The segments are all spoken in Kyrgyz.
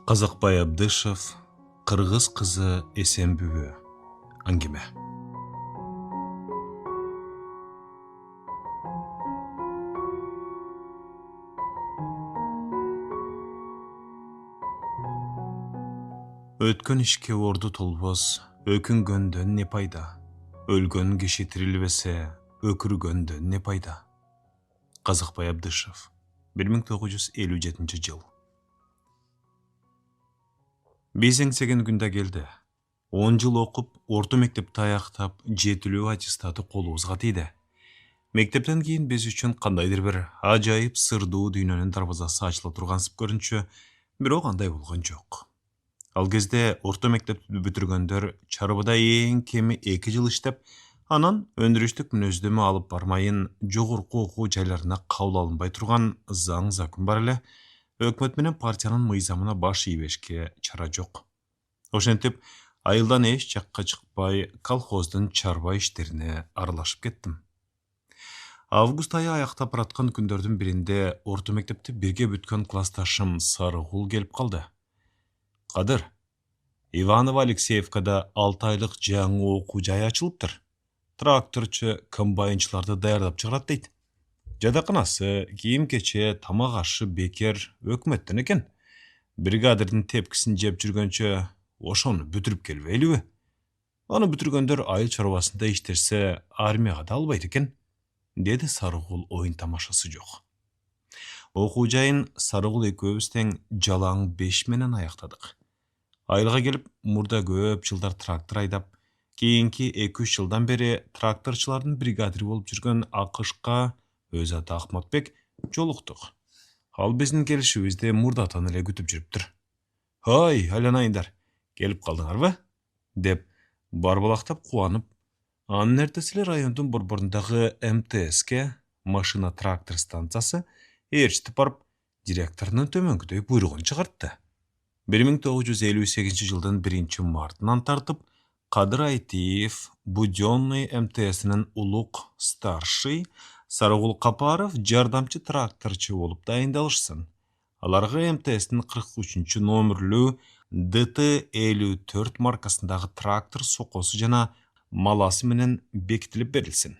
Қазақбай Абдышев, Қырғыз қызы Эсенбүбі. Әңгіме. Өткен ішке орды толбос, өкінгөндөн не пайда? Өлгөн киши тирилбесе, өкүргөндөн не пайда? Қазақбай Абдышев, 1957 жыл. Безеңсеген күнда келді. 10 жыл оқып, орта мектепті аяқтап, жетілүү аттестаты қолуызға тиді. Мектептен кейін біз үшін қандайдыр бір ажайып сырдуу дүйнөнүн дарбазасы ачыла тургансып көрүнчү, бирок андай болгон жок. Ал кезде орта мектепти бүтүргөндөр чарбыда эң кеми 2 жыл иштеп, анан өндүрүштүк мүнөздөмө алып бармайын жогорку окуу жайларына кабыл алынбай турган заң закон бар эле. Өкмөт менен партиянын мыйзамына баш ийбешке чара жок. Ошентип, айылдан эч жакка чыкпай, колхоздун чарба иштерине аралашып кеттим. Август айы аяктап бараткан күндөрдүн биринде орто мектепти бирге бүткөн классташым Сарыгул келип калды. Кадыр, Иваново Алексеевкада 6 айлык жаңы окуу жай ачылыптыр. Тракторчу, комбайнчыларды даярдап чыгарат дейт. Жадаканасы, кийим-кече, тамак ашы бекер өкмөттөн экен. Бригадирдин тепкисин жеп жүргөнчө ошону бүтүрүп келбейлиби? Аны бүтүргөндөр айыл чарбасында иштерсе, армияга да албайт экен, деди Сарыгул оюн тамашасы жок. Окуу жайын Сарыгул экөөбүз тең жалаң 5 менен аяктадык. Айылга келип, мурда көп жылдар трактор айдап, кийинки 2-3 жылдан бери тракторчулардын бригадири болуп жүргөн Акышка, өз аты Ахматбек, жолуктук. Ал биздин келишибизди мурдатан эле күтүп жүрүптүр. «Ой, айланайындар, келип калдыңарбы?» деп барбалактап кубанып, анын эртеси эле райондун борборундагы МТСке, машина трактор станциясы, ээрчитип барып, директорунун төмөнкүдөй буйругун чыгартты. 1958 жылдын 1 мартынан тартып, Кадыр Айтиев, Будённый МТСнин улук старший, Сарыгул Капаров жардамчы тракторчу болуп дайындалышсын. Аларга МТСнин 43 номерлүү ДТ-54 маркасындагы трактор сокосу жана маласы менен бекитилип берилсин.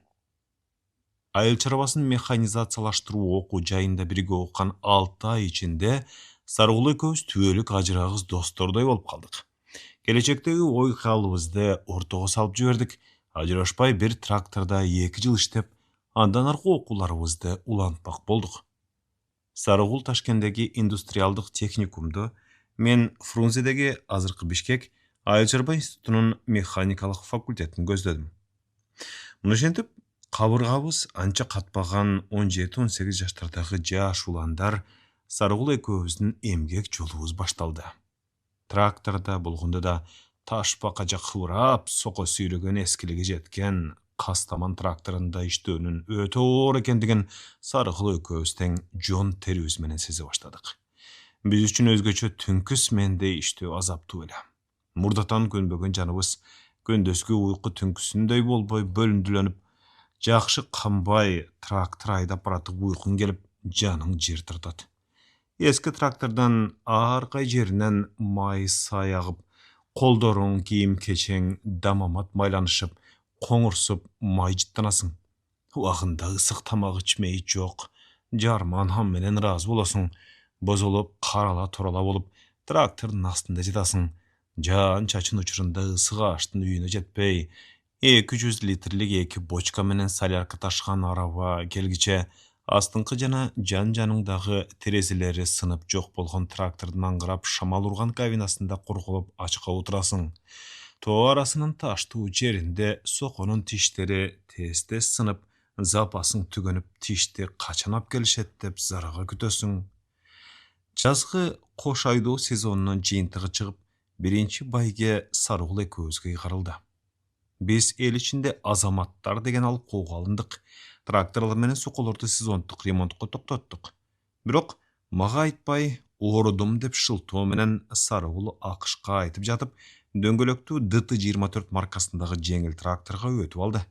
Айыл чарбасын механизациялаштыруу окуу жайында бирге окуган 6 ай ичинде Сарыгул экөөбүз түбөлүк ажырагыс достордой болуп калдык. Келечектеги ой каалыбызды ортого салып жибердик. Ажырашпай бир тракторда 2 жыл иштеп, андан аркы окууларыбызды улантпак болдук. Сарыгул Ташкенттеги индустриалдык техникумду, мен Фрунзедеги азыркы Бишкек айыл чарба институтунун механикалык факультетин көздөдүм. Мынушентип, кабыргабыз анча катпаган 17-18 жаштардагы жаш уландар Сарыгул экөөбүздүн эмгек жолубуз башталды. Тракторда болгондо да ташпака жак кыбырап, соко сүйрөгөн эскилиги жеткен Кастаман тракторунда иштөөнүн өтө оор экендигин Сарыгул экөөбүз тең жон терибиз менен сезе баштадык. Биз үчүн өзгөчө түнкү сменде иштөө азаптуу эле. Мурдатан көнбөгөн жаныбыз күндөзгү уйку түнкүсүндөй болбой бөлүндүлөнүп, жакшы камбай трактор айдап баратып уйкуң келип, жаның жер тартат. Эски трактордан ар кай жеринен май сай агып, колдоруң, кийим-кечең дамамат майланышып, коңурсуп, май жыттанасың. Убагында ысык тамак ичмей жок, жарман хам менен ыраазы болосуң, бозолоп, карала турала болуп, трактордун астында жатасың. Жан чачын учурунда ысык аштын үйүнө жетпей, 200 литрлик 2 бочка менен солярка ташыган араба келгиче, астыңкы жана жан-жаныңдагы терезелери сынып жок болгон трактордун аңгырап шамал урган кабинасында коркулуп ачка отурасың. Тоо арасынын таштуу жеринде соконун тиштери тез-тез сынып, запасың түгөнүп, тишти качан алып келишет деп зарага күтөсүң. Жазгы кош айдоо сезонунун жыйынтыгы чыгып, биринчи байге Сарыгул экөөбүзгө ыйгарылды. Биз эл ичинде азаматтар деген алкоого алындык. Тракторлор менен соколорду сезондук ремонтко токтоттук. Бирок мага айтпай, оорудум деп шылтоо менен Сарыгул Акышка айтып жатып, дөңгөлөктүү ДТ-24 маркасындагы жеңил тракторга өтүп алды.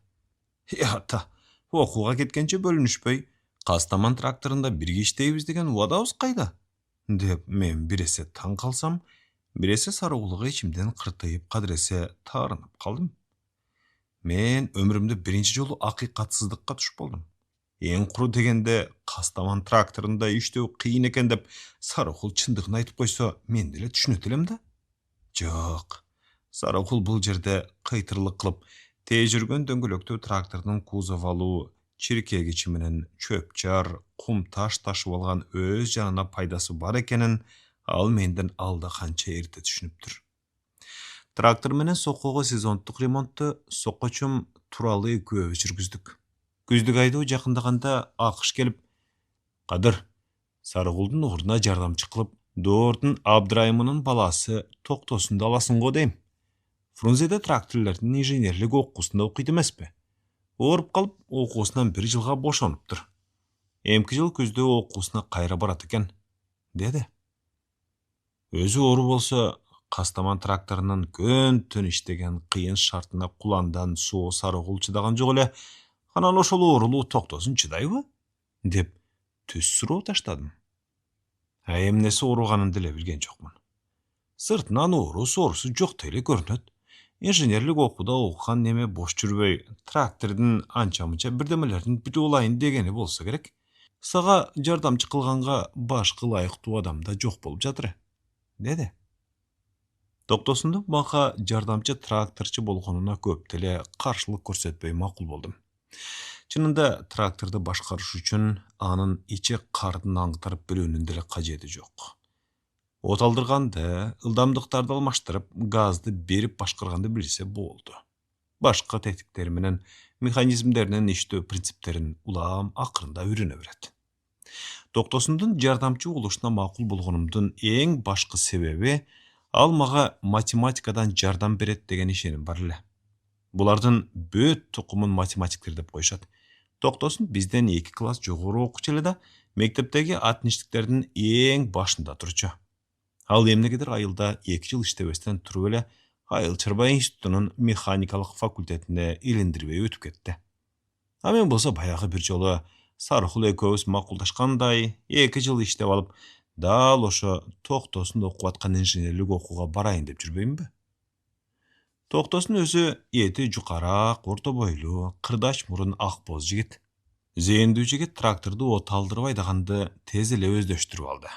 Ята, окууга кеткенче бөлүнүшпөй, Кастаман тракторунда бирге иштейбиз деген убадабыз кайда? деп мен біресе таң қалсам, біресе сарыулыға ішімден қыртайып қадіресе тарынып қалдым. Мен өмірімді бірінші жолы ақиқатсыздыққа түшіп болдым. Ең құры дегенде Қастаман тракторында иштөө қиын екен деп Сарықұл чындығын айтып қойса, мен деле түшүнөт элем да. Жоқ. Сарықұл бұл жерде қайтырлық қылып, тез жүрген дөңгөлөктүү трактордун кузов алуу, чиркегичи менен чөп-чар, кум таш ташып алган өз жанына пайдасы бар экенин ал менден алда канча эрте түшүнүптүр. Трактор менен соккого сезондук ремонтту соккочум тууралуу экөөбүз жүргүздүк. Күздүк айдоо жакындаганда акыш келип, Кадыр, Сарыгулдун угуруна жардамчы кылып, Доордун Абдрайымынын баласы Токтосунду аласың го дейм. Фрунзеде тракторлордун инженерлик окуусунда окуйт эмеспи? Ооруп калып, окуусунан 1 жылга бошонуптур. Эмки жыл күздө окуусуна кайра барат экен, деди. Өзү оору болсо, Кастаман тракторунун көн түн иштеген кыйын шартына куландан суу Сарыгул чыдаган жок эле, анан ошол оорулуу Токтосун чыдайбы? Деп түз суроо таштадым. Эмнеси ооруганын деле билген жокмун. Сыртынан оорусу жоктой эле көрүнөт. Инженерлик окууда окуган неме бош жүрбөй, трактордун анча-мынча бирдемелерин билип алайын дегени болсо керек. Сага жардамчы кылганга башкы ылайыктуу адам да жок болуп жатыр, деди. Токтосунду мага жардамчы тракторчу болгонуна көп деле каршылык көрсөтпөй макул болдум. Чынында тракторду башкарыш үчүн анын ичи кардын аңгытырып билүүнүн деле кажети жок. От алдырганды, ылдамдыктарды алмаштырып, газды берип башкарганды билсе болду. Башка тетиктери менен механизмдеринин иштөө принциптерин улам акырында үйрөнө берет. Токтосундун жардамчы болушуна макул болгонумдун эң башкы себеби ал мага математикадан жардам берет деген ишеним бар эле. Булардын бөт тукумун математиктер деп коюшат. Токтосун бизден 2 класс жогору окучу эле да, мектептеги отличниктердин эң башында турчу. Ал эмнегедир айылда 2 жыл иштебестен туруп эле Айыл Чарба институтунун механикалык факультетине илиндирбей өтүп кетти. А мен болсо баягы бир жолу Сарыкул экөөбүз макулдашкандай 2 жыл иштеп алып, дал ошо Токтосун окуп аткан инженерлик окууга барайын деп жүрбөймүнбү? Токтосун өзү эти жукараак, орто бойлуу, кырдач мурун ак боз жигит. Зээндүү жигит тракторду от алдырып айдаганды тез эле өздөштүрүп алды.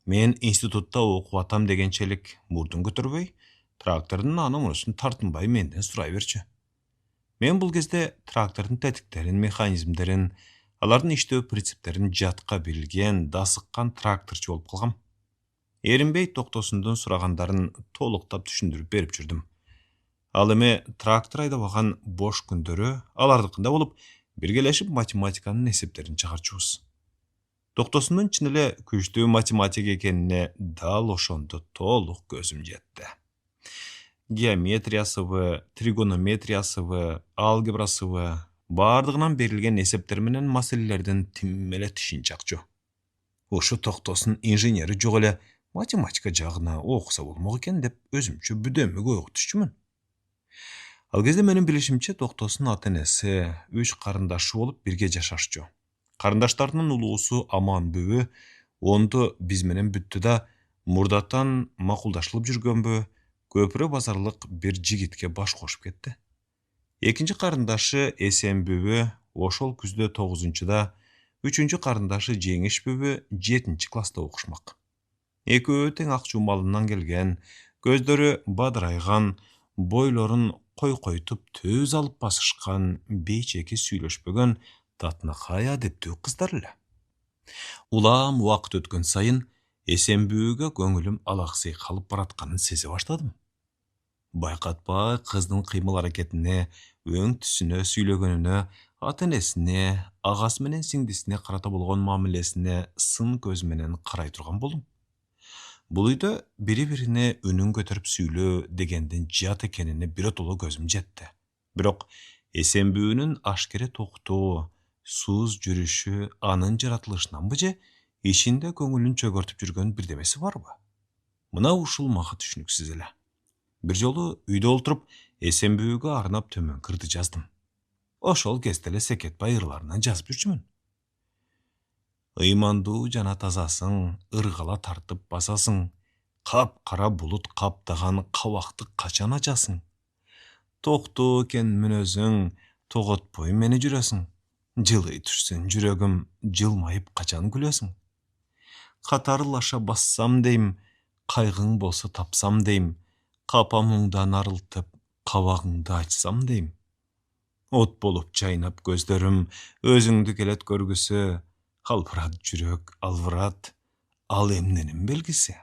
Мен институтта окуп атам дегенчелик мурдун көтөрбөй, трактордун аны мунусун тартынбай менден сурай берчү. Мен бул кезде трактордун тетиктерин, механизмдерин, алардын иштөө принциптерин жатка билген, дасыккан тракторчу болуп калгам. Эринбей Токтосундун сурагандарын толуктап түшүндүрүп берип жүрдүм. Ал эми трактор айдабаган бош күндөрү алардыкында болуп, биргелешип математиканын эсептерин чыгарчубуз. Токтосундун чын эле күчтүү математик экенине дал ошондо толук көзүм жетти. Геометриясыбы, тригонометриясыбы, алгебрасыбы, бардыгынан берилген эсептер менен маселелердин тим эле тишин чакчу. Ошо Токтосун инженери жок эле математика жагына окуса болмок экен деп өзүмчө бүдөмүк ойго түшчүмүн. Ал кезде менин билишимче Токтосун ата-энеси 3 карындашы болуп бирге жашашчу. Карындаштарынын улуусу аман бүбү, онду биз менен бүттү да, мурдатан макулдашылып жүргөнбү, көпүрө базарлык бир жигитке баш кошуп кетти. Экинчи карындашы Эсен бүбү ошол күздө 9-да, үчүнчү карындашы Жеңиш бүбү 7-класста окушмак. Экөө тең ак жумалынан келген, көздөрү бадырайган, бойлорун койкойтуп төз алып басышкан, бейчеки сүйлөшпөгөн, татынакай адептүү кыздар эле. Улам убакыт өткөн сайын Эсенбүүгө көңүлүм алаксый калып баратканын сезе баштадым. Байкатпай кыздын кыймыл аракетине, өң түсүнө, сүйлөгөнүнө, ата-энесине, агасы менен сиңдисине карата болгон мамилесине сын көз менен карай турган болдум. Бул үйдө бири-бирине үнүн көтөрүп сүйлөө дегендин жат экенине биротоло көзүм жетти. Бирок Эсенбүүнүн ашкере токтоо, сууз жүрүшү анын жаратылышынанбы же ичинде көңүлүн чөгөртүп жүргөн бирдемеси барбы? Мына ушул мага түшүнүксүз эле. Бир жолу үйдө олтуруп Эсенбүүгө арнап төмөн кырды жаздым. Ошол кезде эле Секетбай ырларынан жазып жүрчүмүн. ыймандуу жана тазасың, ыргала тартып басасың. Кап кара булут каптаган кабакты качан ачасың? Токтоо экен мүнөзүң, тоготпой мени жүрөсүң. Жылый түшсүн жүрөгүм, жылмайып качан күлөсүң? Катарлаша бассам дейм, кайгың болсо тапсам дейм, капа муңдан арылтып, кабагыңды ачсам дейм. От болуп жайнап көздөрүм, өзүңдү келет көргүсү, албырат жүрөк, албырат, ал эмненин белгиси?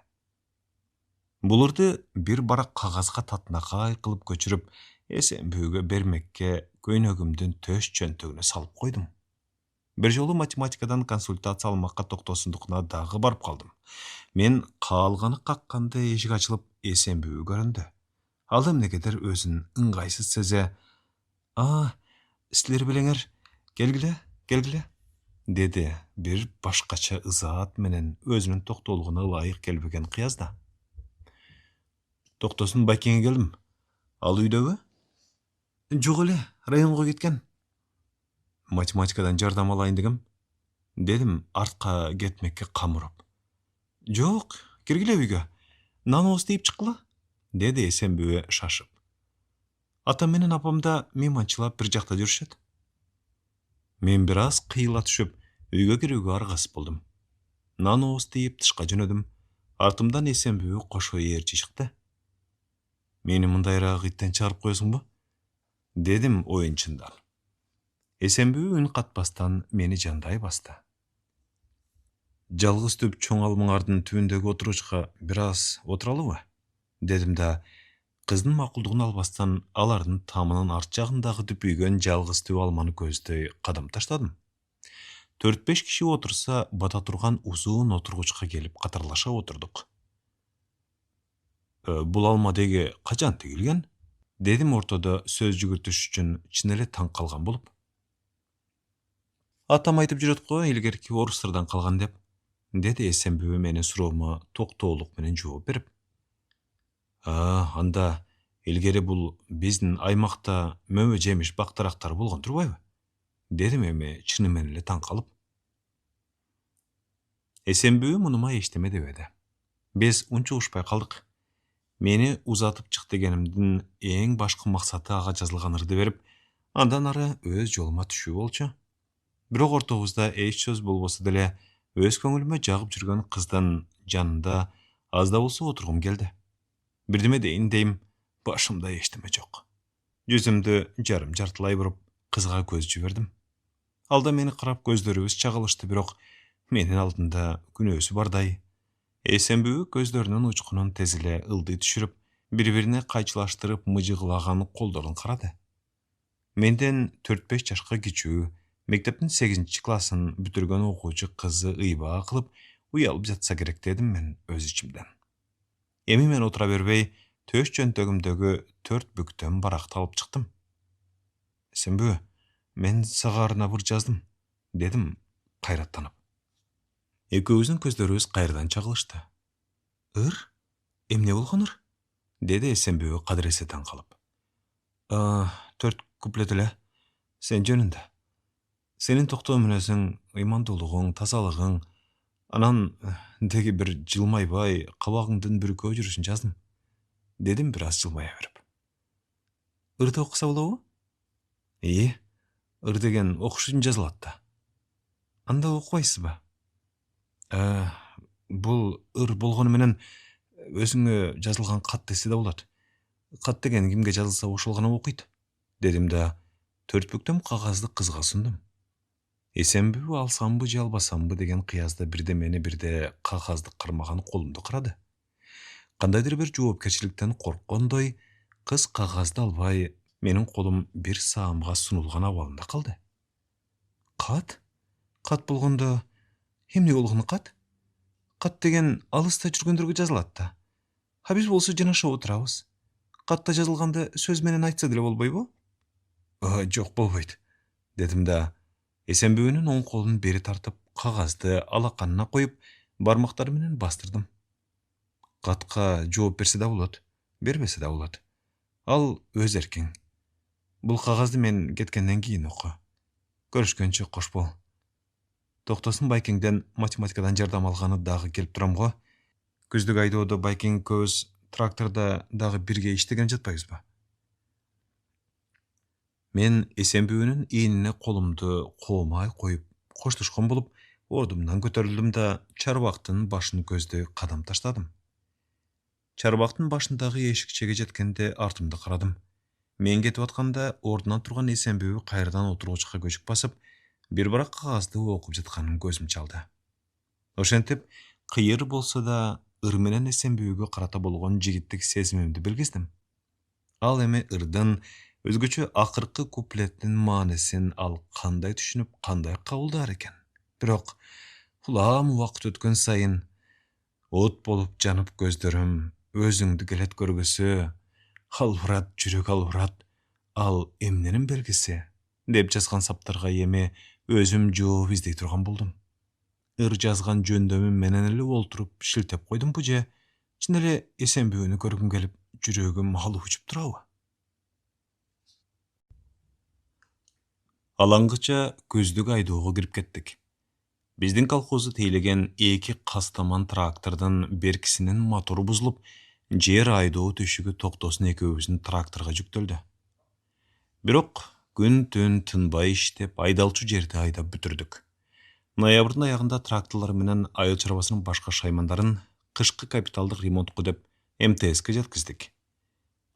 Булурду бир барак кагазга татынакай кылып көчүрүп, эсенбүүгө бермекке көйнөгүмдүн төш чөнтөгүнө салып койдум. Бир жолу математикадан консультация алмакка токтосундукуна дагы барып калдым. Мен каалганы какканда эшик ачылып, эсенбүү көрүндү. Ал эмнегедир өзүн ыңгайсыз сезе, силер белеңер, келгиле, деди бир башкача ызаат менен өзүнүн токтоолугуна ылайык келбеген кыязда. Токтосун байкеңе келдим. Ал үйдөбү? Жок эле, районго кеткен. Математикадан жардам алайын дегем, дедим артка кетмекке камырып. Жок, киргиле үйгө. Наныбызды тийип чыккыла, деди эсенбүү шашып. Атам менен апам да мейманчылап бир жакта жүрүшөт. Мен бир аз кыйыла түшүп, үйгө кирүүгө аргасыз болдум. Наныбызды тийип тышка жөнөдүм. Артымдан эсенбүү кошо ээрчи чыкты. Мени мындайраак иттен чыгарып коесуңбу? Дедим оюнчундан. Эсенбүү үн катпастан мени жандай басты. Жалгыз түп чоң алмаңардын түбүндөгү отуручка бир аз отуралыбы? Дедим да, кыздын макулдугун албастан алардын тамынын арт жагындагы дүпүйгөн жалгыз түп алманы көздөй кадам таштадым. 4-5 киши отурса, бата турган узун отургучка келип катарлаша отурдук. Бул алма деги качан тигилген? Дедим ортодо сөз жүгүртүш үчүн чын эле таң калган болуп. Атам айтып жүрөт го, илгерки орустардан калган деп, деди эсенбүү менин суроомо токтоолук менен жооп берип. Анда илгери бул биздин аймакта мөмө жемиш бактарактар болгон турбайбы? Дедим эми чынымен эле таң калып. Эсенбүү мунума эчтеме дебеди. Биз унчугушпай калдык. Мени узатып чык дегенимдин эң башкы максаты ага жазылган ырды берип, андан ары өз жолума түшүү болчу. Бирок ортобузда эч сөз болбосо деле, өз көңүлүмө жагып жүргөн кыздын жанында аз да болсо отургум келди. Бирдеме дейин дейм, башымда эчтеме жок. Жүзүмдү жарым жартылай буруп, кызга көз жибердим. Ал да мени карап көздөрүбүз чагылышты, бирок менин алдымда күнөөсү бардай. Эсенбүү көздөрүнүн учкунун тез эле ылдый түшүрүп, бири-бирине кайчылаштырып мыжыглаган колдорун карады. Менден 4-5 жашка кичүү, мектептин 8-классын бүтүргөн окуучу кызы ыйбаа кылып, уялып жатса керек дедим мен өз ичимден. Эми мен отура бербей, төш чөнтөгүмдөгү 4 бүктөн баракты алып чыктым. Эсенбүү, мен сага арнап ыр жаздым, дедим кайраттанып. Экөөбүздүн көздөрүбүз кайрадан чагылышты. Ыр? Эмне болгон ыр? Деди эсенбүү кадыресе таң калып. 4 куплет эле. Сен жөнүндө. Сенин токтоо мүнөзүң, ыймандуулугуң, тазалыгың, анан деги бир жылмайбай, кабагыңдын бүркөө жүрүшүн жаздым. Дедим бир аз жылмая берип. Ырды окуса болобу? Ыр деген окуш үчүн жазылат да. Анда окубайсызбы? Бул ыр болгону менен өзүңө жазылган кат десе да болот. Кат деген кимге жазылса ошол гана окуйт, дедим да 4 бүктөм кагазды кызга сундум. Эсенбүү алсамбы же албасамбы деген кыязда бирдемени бирде кагазды кармаган колумду карады. Кандайдыр бир жоопкерчиликтен корккондой, кыз кагазды албай, менин колум бир саамга сунулган абалында калды. Кат? Кат болгондо эмне болгон кат? Кат деген алыста жүргөндөргө жазылат да. Биз болсо жанашып отурабыз. Катта жазылганды сөз менен айтса деле болбойбу? Жок, болбойт, дедим да, эсенбүүнүн оң колун бери тартып, кагазды алаканына коюп, бармактары менен бастырдым. Катка жооп берсе да болот, бербесе да болот. Ал өз эркиң. Бул кагазды мен кеткенден кийин оку. Көрүшкөнчө кош бол. Тоқтосын Байкеңден математикадан жардам алғаны дағы келіп тұрам ғой. Күздік айдоодо Байкең көз тракторда дағы бирге иштеген жатпайбыз ба? Мен Эсенбүүнүн ийинине колумду коомай коюп коштошкон болуп, ордумдан көтөрүлдүм да чарбактын башын көздөй кадам таштадым. Чарбактын башындагы эшикчеге жеткенде артымды карадым. Мен кетип атканда ордунан турган Эсенбүү кайрадан отургучка көчүк басып, бир барак кагазды окуп жатканын көзүм чалды. Ошентип, кыйыр болсо да ыр менен Эсенбүүгө карата болгон жигиттик сезимимди билгиздим. Ал эми ырдын өзгөчө акыркы куплеттин маанисин ал кандай түшүнүп, кандай кабылдар экен. Бирок улам убакыт өткөн сайын от болуп жанып көздөрүм, өзүңдү келет көргүсү, албырат, жүрөк албырат, ал эмненин белгиси, деп жазган саптарга эми өзүм жооп издей турган болдум. Ыр жазган жөндөмүм менен эле олтуруп шилтеп койдумбу же чын эле Эсенбүүнү көргүм келип, жүрөгүм алып учуп турабы? Алаңгыча көздүк айдоого кирип кеттик. Биздин колхозду тейлеген эки кастаман трактордун беркисинин мотору бузулуп, жер айдоо түшүгү Токтосун экөөбүздүн тракторго жүктөлдү. Бирок күн түн тынбай иштеп, айдалчу жерди айдап бүтүрдүк. Ноябрдын аягында тракторлор менен айыл чарбасынын башка шаймандарын кышкы капиталдык ремонтку деп МТСке жеткиздик.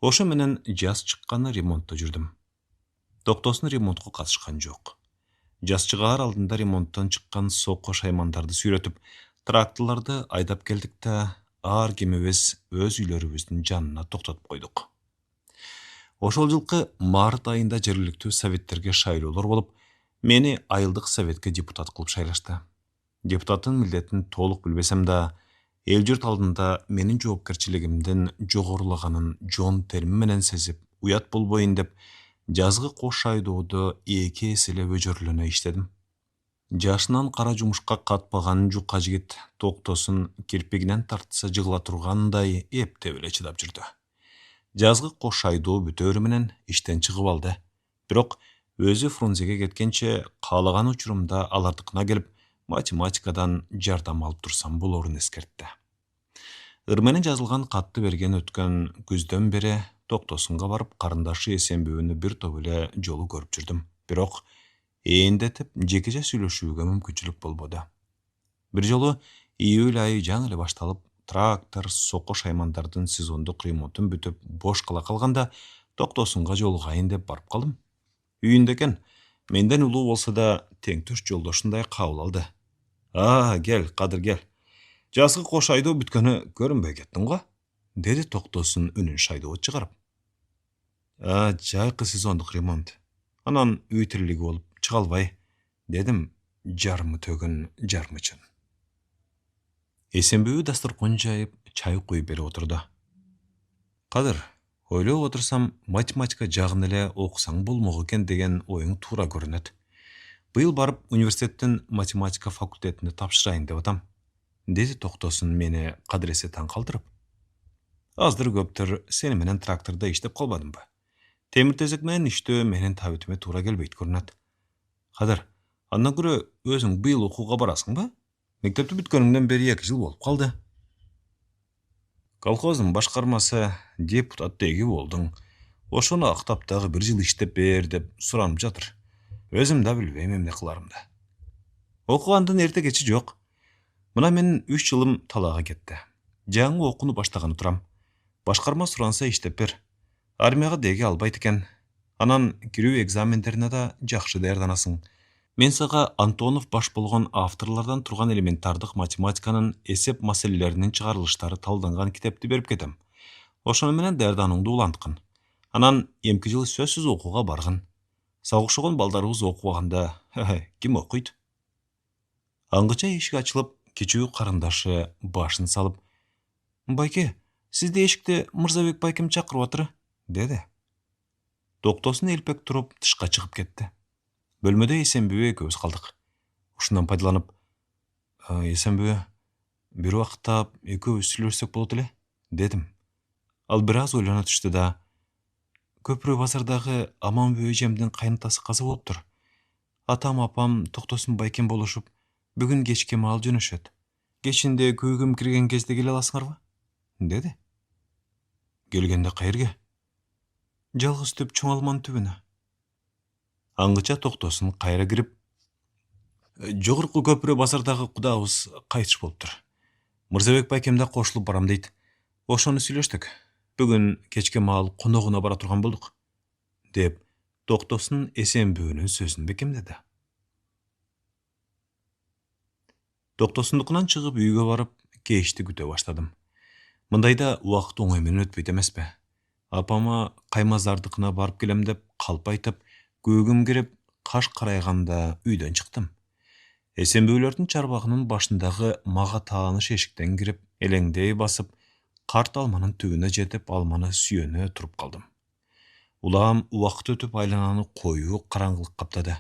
Ошо менен жаз чыкканы ремонтто жүрдүм. Токтосун ремонтко катышкан жок. Жаз чыгаар алдында ремонттон чыккан сокко шаймандарды сүйрөтүп, тракторлорду айдап келдик да ар кимибиз өз үйлөрүбүздүн жанына токтотуп койдук. Ошол жылкы март айында жергиликтүү советтерге шайлоолор болуп, мени айылдык советке депутат кылып шайлашты. Депутаттын милдетин толук билбесем да, эл журт алдында менин жоопкерчилигимдин жогорулаганын жон терим менен сезип, уят болбоюн деп, жазгы кош айдоодо эки эселе өжөрлөнө иштедим. Жашынан кара жумушка катпаган жука жигит Токтосун кирпигинен тартса жыгыла тургандай эптеп эле чыдап жүрдү. Жазгы кош айдоо бүтөөрү менен иштен чыгып алды. Бирок өзү Фрунзеге кеткенче каалаган учурумда алардыкына келип, математикадан жардам алып турсам болорун эскертти. Ыр менен жазылган катты берген өткөн күздөн бери Токтосунга барып, карындашы Эсенбүүнү бир топ эле жолу көрүп жүрдүм. Бирок эендетип жекеше сүйлөшүүгө мүмкүнчүлүк болбоду. Бир жолу июль айы жаңы эле башталып, трактор, сокко шаймандардын сезондук ремонтун бүтүп, бош кала калганда Токтосунга жолугайын деп барып калдым. Үйүндө экен, менден улуу болсо да теңтүш жолдошундай кабыл алды. Кел, Кадыр кел. Жазгы кош айдоо бүткөнү көрүнбөй кеттиң го, деди Токтосун үнүн шайдоот чыгарып. Жайкы сезондук ремонт. Анан үй тирилиги болуп чыга албай, дедим жарымы төгүн жармычын. Эсенбүү дасторкон жайып, чай куюп берип отурду. Кадыр, ойлоп отурсам, математика жагын эле окусаң болмок экен деген оюң туура көрүнөт. Быйыл барып университеттин математика факультетине тапшырайын деп атам, деди Токтосун мени кадыресе таң калтырып. Аздыр көптүр сени менен трактордо иштеп калбадымбы? Темир тезек менен иштөө менин табитиме туура келбейт көрүнөт. Кадыр, андан көрө өзүң быйыл окууга барасыңбы? Мектепти бүткөнүңдөн бери 2 жыл болуп калды. Колхоздун башкармасы депутат деги болдуң. Ошону актап дагы 1 жыл иштеп бер деп суранып жатыр. Өзүм да билбейм эмне кыларымды. Окугандын эрте кечи жок. Мына менин 3 жылым талаага кетти. Жаңы окууну баштаганы турам. Башкарма суранса иштеп бер. Армияга деги албайт экен. Анан кирүү экзамендерине да жакшы даярданасың. Мен сага Антонов баш болгон авторлордон турган элементардык математиканын эсеп маселелеринин чыгарылыштары талданган китепти берип кетем. Ошону менен даярданууңду уланткын. Анан эмки жыл сөзсүз окууга баргын. Сага окшогон балдарыбыз окубаганда ким окуйт? Аңгыча эшик ачылып, кичүү карындашы башын салып, Байке, сизди эшикте Мырзабек байкем чакырып атыр, деди. Токтосун элпек туруп тышка чыгып кетти. Бөлмөдө Эсенбүү экөөбүз калдык. Ушундан пайдаланып, Эсенбүү, бир убакта экөөбүз сүйлөшсөк болот эле, дедим. Ал бир аз ойлоно түштү да, Көпүрө базардагы Аманбүү эжемдин кайнатасы каза болуптур. Атам апам Токтосун байкем болушуп, Бүгін кечке мал жөнөшөт. Кечинде көгім кірген кезде келе аласыңарбы? Деді. Келгенде кайерге? Жалгыз түп чоң алманын түбүнө. Аңгыча токтосун кайра кирип, жогорку көпүрө базардагы кудабыз кайтыш болуптур. Мырзабек байкем да кошулуп барам дейт. Ошону сүйлөштүк. Бүгүн кечке маал коногуна бара турган болдук, деп токтосун Эсенбүүнүн сөзүн бекемдеди. Токтосундукунан чыгып үйгө барып, кечти күтө баштадым. Мындайда убакыт оңой менен өтпөйт эмеспи. Апама Каймазардыкына барып келем деп калп айтып, көгүм кирип, каш карайганда үйдөн чыктым. Эсенбүүлөрдүн чарбагынын башындагы мага тааныш эшиктен кирип, элеңдей басып, карт алманын түбүнө жетип, алманы сүйөнө туруп калдым. Улам убакыт өтүп айлананы коюу караңгылык каптады.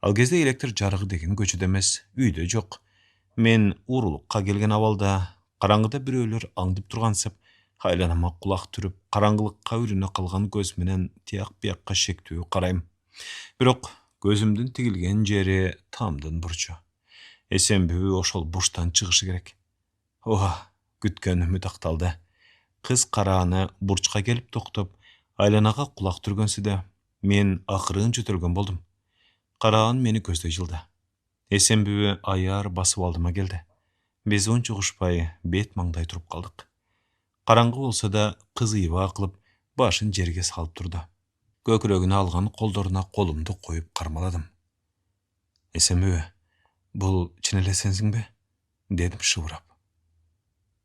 Ал кезде электр жарыгы деген көчөдө эмес, үйдө жок. Мен урулукка келген абалда, караңгыда бирөөлөр аңдып тургансып, айланама кулак түрүп, караңгылыкка үйрөнө калган көз менен тияк биякка шектүү карайм. Бирок көзүмдүн тигилген жери тамдын бурчу. Эсенбүү ошол бурчтан чыгышы керек. Ооба, күткөн үмүт акталды. Кыз карааны бурчка келип токтоп, айланага кулак түргөнсүдө, мен акырын жөтөлгөн болдум. Караан мени көздөй жылды. Эсенбүү аяр басып алдыма келди. Биз унчугушпай бет маңдай туруп калдык. Караңгы болсо да кыз ыйба кылып, башын жерге салып турду. Көкүрөгүнө алган колдоруна колумду коюп кармаладым. Эсенбүү, бул чын эле сенсиңби? Дедим шыбырап.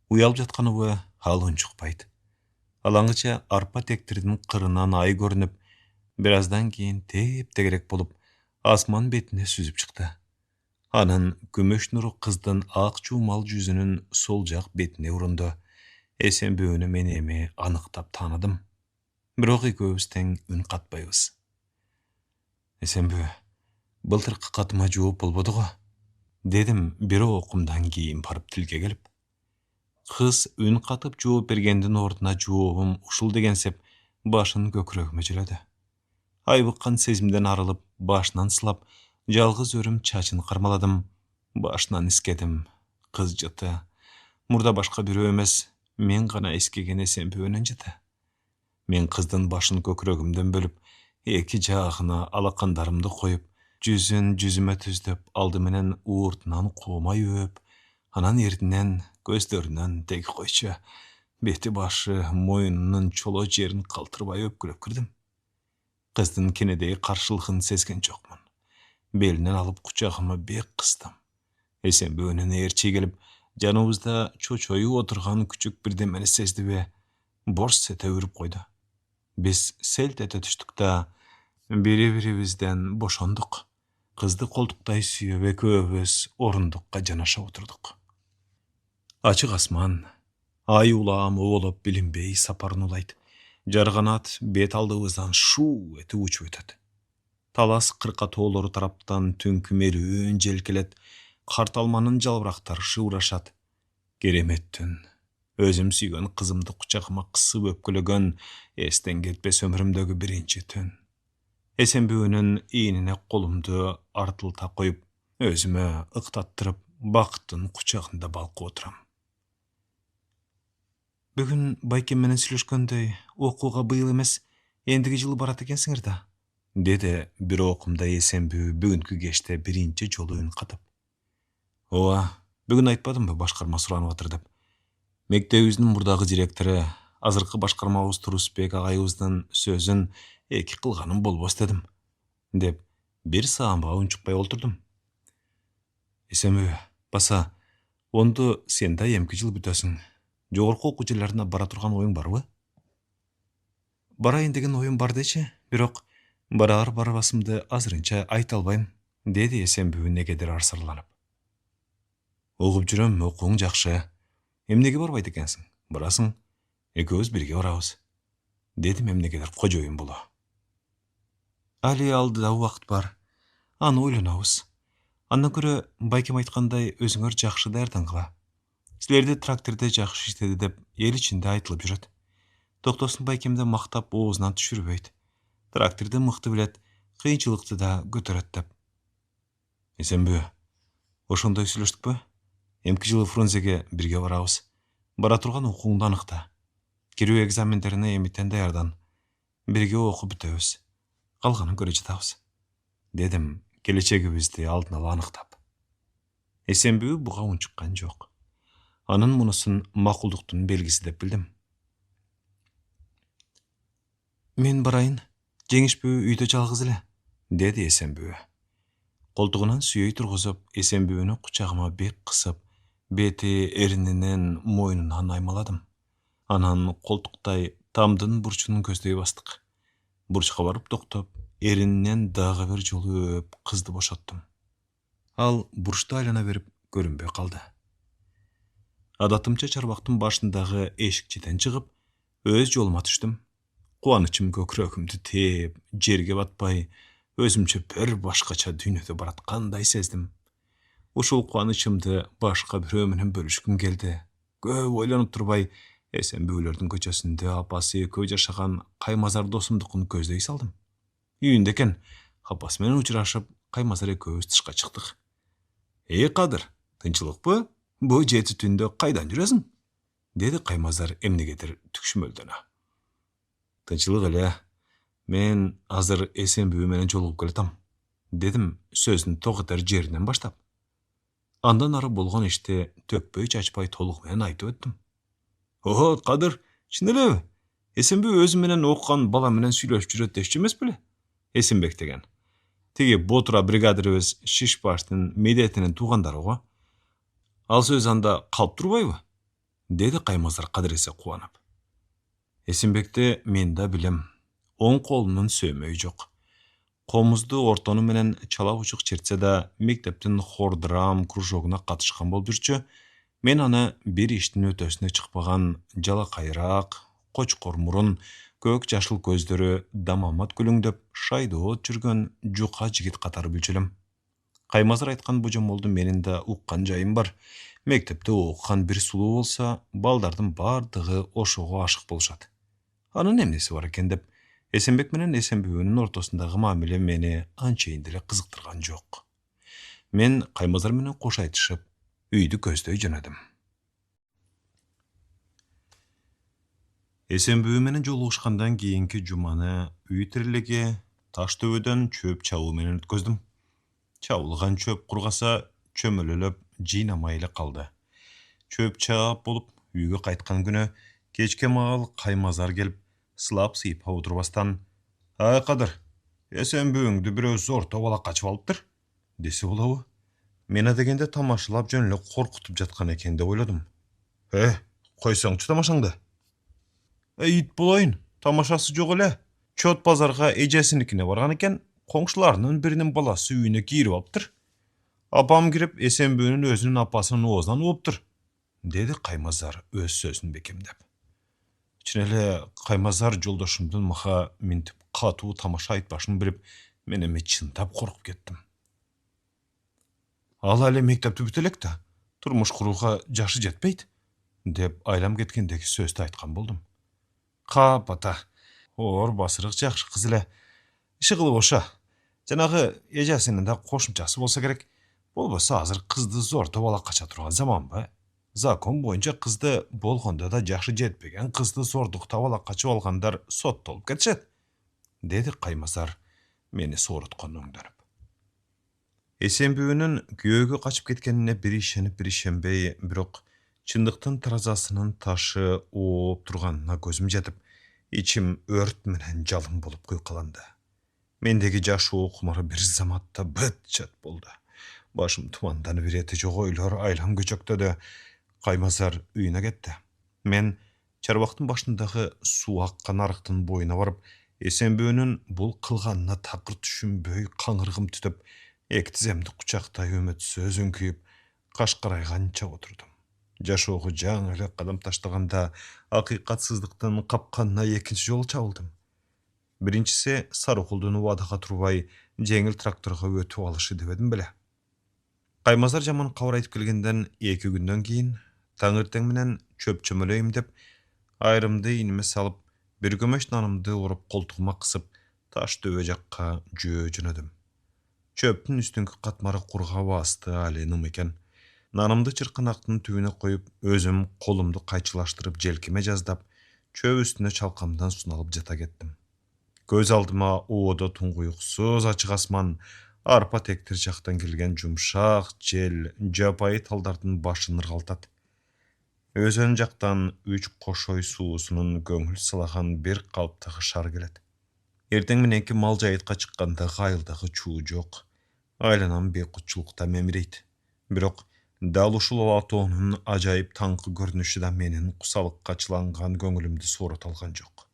Уялып жатканыбы ал унчукпайт. Алаңыча арпа тектирдин кырынан ай көрүнүп, бир аздан кийин теп-тегерек болуп, асман бетине сүзүп чыкты. Анын күмүш нуру кыздын ак жуумал жүзүнүн сол жак бетине урунду. Эсенбүүнү мен эми аныктап тааныдым. Бирок экөөбүз тең үн катпайбыз. Эсенбүү, былтыркы катыма жооп болбоду го? Дедим бир окумдан кийин барып тилге келип. Кыз үн катып жооп бергендин ордуна жообум ушул дегенсеп, башын көкүрөгүмө жылады. Айбыккан сезимден арылып, башынан сылап, жалгыз өрүм чачын кармаладым. Башынан искедим. Кыз жыты. Мурда башка бирөө эмес, мен гана искеген Эсенбүүнүн жыты. Мен кыздын башын көкүрөгүмдөн бөлүп, эки жаагына алакандарымды коюп, жүзүн жүзүмө түздөп, алды менен ууртунан коомай өп, анан эрдинен, көздөрүнөн теги койчу, бети башы, моюнунун чоло жерин калтырбай өпкүлөп кирдим. Кыздын кенедей каршылыгын сезген жокмун. Белинен алып кучагыма бек кыстым. Эсенбүүнүн ээрчи келип, жаныбызда чочоюп отурган күчүк бирдемени сездиби, борс эте үрүп койду. Биз селт эте түштүк да, бири-бирибизден бошондук. Кызды колтуктай сүйөп, экөөбүз орундукка жанаша отурдук. Ачык асман, ай улам оолоп билинбей сапарын улайт. Жарганат бет алдыбыздан шуу этип учуп өтөт. Талас кырка тоолору тараптан түнкү мерүүн желкелет, карт алманын жалбырактары шыбырашат. Керемет түн. Өзүм сүйгөн кызымды кучагыма кысып өпкөлөгөн эстен кетпес өмүрүмдөгү биринчи түн. Эсенбүүнүн ийнине колумду артылта коюп, өзүмө ыктаттырып, бакыттын кучагында балкып отурам. Бүгүн байкем менен сүйлөшкөндөй, окууга быйыл эмес, эндиги жылы барат экенсиңер да, деди бир окумда Эсенбүү бүгүнкү кечте биринчи жолу үн катып. Ооба, бүгүн айтпадымбы башкарма суранып атыр деп. Мектебибиздин мурдагы директору, азыркы башкармабыз Турусбек агайыбыздын сөзүн эки кылганым болбос дедим, деп бир саамга унчукпай олтурдум. Эсенбүү, баса, онду сен да эмки жыл бүтөсүң. Жогорку окуу жерлерине бара турган оюң барбы? Барайын деген оюм бар дечи, бирок барар барбасымды азырынча айта албайм, деди Эсенбүү негедир арсырланып. Угуп жүрөм, окууң жакшы. Эмнеге барбайт экенсиң? Барасың, экөөбүз бирге барабыз, дедим эмнегедир кожоюн боло. Али алдыда убакыт бар. Аны ойлонобуз. Андан көрө байкем айткандай өзүңөр жакшы даярдангыла. Силерди тракторде жакшы иштеди деп эл ичинде айтылып жүрөт. Токтосун байкемди мактап оозунан түшүрбөйт. Тракторду мыкты билет, кыйынчылыкты да көтөрөт деп. Эсенбүү, Ошондой сүйлөштүкпү? Эмки жылы Фрунзеге бирге барабыз. Бара турган окууңду аныкта. Кирүү экзамендерине эмитен даярдан. Бирге окуп бүтөбүз. Калганын көрө жатабыз. Дедим, келечегибизди алдын ала аныктап. Эсенбүү буга унчуккан жок. Анын мунусун макулдуктун белгиси деп билдим. Мен барайын, жеңишпүү үйдө жалгыз эле, деди Эсенбүү. Колтугунан сүйөй тургузуп, Эсенбүүнү кучагыма бек кысып, бети эрининен мойнунан аймаладым. Анан колтуктай тамдын бурчунун көздөй бастык. Бурчка барып токтоп, эрининен дагы бир жолу өп кызды бошоттум. Ал бурчту айлана берип көрүнбөй калды. Адатымча чарбактын башындагы эшикчеден чыгып, өз жолума түштүм. Кубанычым көкүрөгүмдү тээп, жерге батпай, өзүмчө бир башкача дүйнөдө бараткандай сездим. Ушул кубанычымды башка бирөө менен бөлүшкүм келди. Көп ойлонуп турбай, Эсенбүүлөрдүн көчөсүндө апасы экөө жашаган Каймазар досумдукун көздөй салдым. Үйүндө экен, апасы менен учурашып, Каймазар экөөбүз тышка чыктык. Кадыр, тынчылыкпы? Бу жети түндө кайдан жүрөсүң? Деди Каймазар эмнегедир түкшүмөлдөнө. Тынчылык эле. Мен азыр Эсенбүү менен жолугуп келатам, дедим сөздүн тоготер жеринен баштап. Андан ары болгон ишти төкпөй чачпай толугу менен айтып өттүм. Кадыр, чын элеби? Эсенбүү өзү менен окуган бала менен сүйлөшүп жүрөт дешчү эмес беле? Эсенбек деген. Тиги Ботура бригадирибиз Шишбаштын медетинин туугандары го. Ал сөз анда калып турбайбы? Деди Каймазар кадыресе кубанып. Эсенбекти мен да билем. Оң колунун сөөмөйү жок. Комузду ортону менен чала учук чертсе да, мектептин хор-драм кружогуна катышкан болуп жүрчү. Мен аны бир иштин өтөсүнө чыкпаган жалакайраак, кочкор мурун, көк жашыл көздөрү дамамат күлүңдөп, шайдоот жүргөн жука жигит катары билчүлөм. Каймазар айткан божомолду менин да уккан жайым бар. Мектепте окуган бир сулуу болсо, балдардын бардыгы ошого ашык болушат. Анын эмнеси бар экен деп, Эсенбек менен Эсенбүүнүн ортосундагы мамиле мени анчейин деле кызыктырган жок. Мен Каймазар менен кош айтышып, үйдү көздөй жөнөдүм. Эсенбүү менен жолугушкандан кийинки жуманы үй тирелеги таш төбөдөн чөп чабуу менен өткөздүм. Чабылган чөп кургаса, чөмөлөлөп жыйнамай эле калды. Чөп чаап болуп, үйгө кайткан күнү кечке маал Каймазар келип, сылап сыйпап отурбастан, Кадыр, Эсенбүүңдү бирөө зорто бала качып алыптыр, десе болобу? Мени дегенде тамашалап жөн эле коркутуп жаткан экен деп ойлодум. Койсоңчу тамашаңды. Ит болойын, тамашасы жок эле. Чот базарга эжесиникине барган экен, коңшуларынын биринин баласы үйүнө кирип алыптыр. Апам кирип, Эсенбүүнүн өзүнүн апасынын оозунан ууптур, деди Каймазар өз сөзүн бекемдеп. Чын эле Каймазар жолдошумдун мага минтип катуу тамаша айтпашын билип, мен эми чындап коркуп кеттим. Ал эле мектепти бүтө элек да, турмуш курууга жашы жетпейт, деп айлам кеткендеги сөздү айткан болдум. Кап ата, оор басырык жакшы кыз эле. Иши кылып оша. Жанагы эжесинин да кошумчасы болсо керек. Болбосо азыр кызды зорто бала кача турган заманбы? Закон боюнча кызды болгондо да жашы жетпеген кызды зордуктап ала качып алгандар соттолуп кетишет, деди Каймазар мени сооруткон өңдөнүп. Эсенбүүнүн күйөөгө качып кеткенине бир ишенип бир ишенбей, бирок чындыктын таразасынын ташы ооп турганына көзүм жетип, ичим өрт менен жалын болуп куйкаланды. Мендеги жашоо кумары бир заматта быт чат болду. Башым туманданып, ирети жок ойлор айлам көчөктөдү. Каймазар үйүнө кетти. Мен чарбактын башындагы суу аккан арыктын боюна барып, Эсенбүүнүн бул кылганына такыр түшүнбөй каңыргым түтүп, эки тиземди кучактай үмүтсүз өңкүйүп, каш карайганча отурдум. Жашоого жаңы эле кадам таштаганда акыйкатсыздыктын капканына экинчи жолу чабылдым. Биринчиси Сарыкулдун убадага турбай жеңил тракторго өтүп алышы дебедим беле. Каймазар жаман кабар айтып келгенден 2 күндөн кийин таңертең менен чөп чөмөлөйм деп, айрымды иниме салып, бир көмөч нанымды уруп колтугума кысып, таш төбө жакка жөө жөнөдүм. Çöптің үстіңгі қатмары құрға басты аленім екен. Нанымды чырқынақтың түбіне қойып, өзім қолымды қайчылаштырып желкеме жаздап, чөп үстіне чалқамдан суналып жата кеттім. Көз алдыма уода тұңғиықсыз ашық асман, арпа тектер жақтан келген жұмшақ жел, жапайы талдардың башын ырғалтады. Өзен жақтан үч қошой суысының көңіл сылаған бір қалыптағы шар келеді. Ертең мененки мал жайытқа шыққанда ғайылдағы чуу жоқ. Айланам бейқұтшылықта мемірейді. Бирок дал ушул алатоонун ажайып таңкы көрүнүшү да менин кусалыкка чыланган көңүлүмдү соорото алган жок.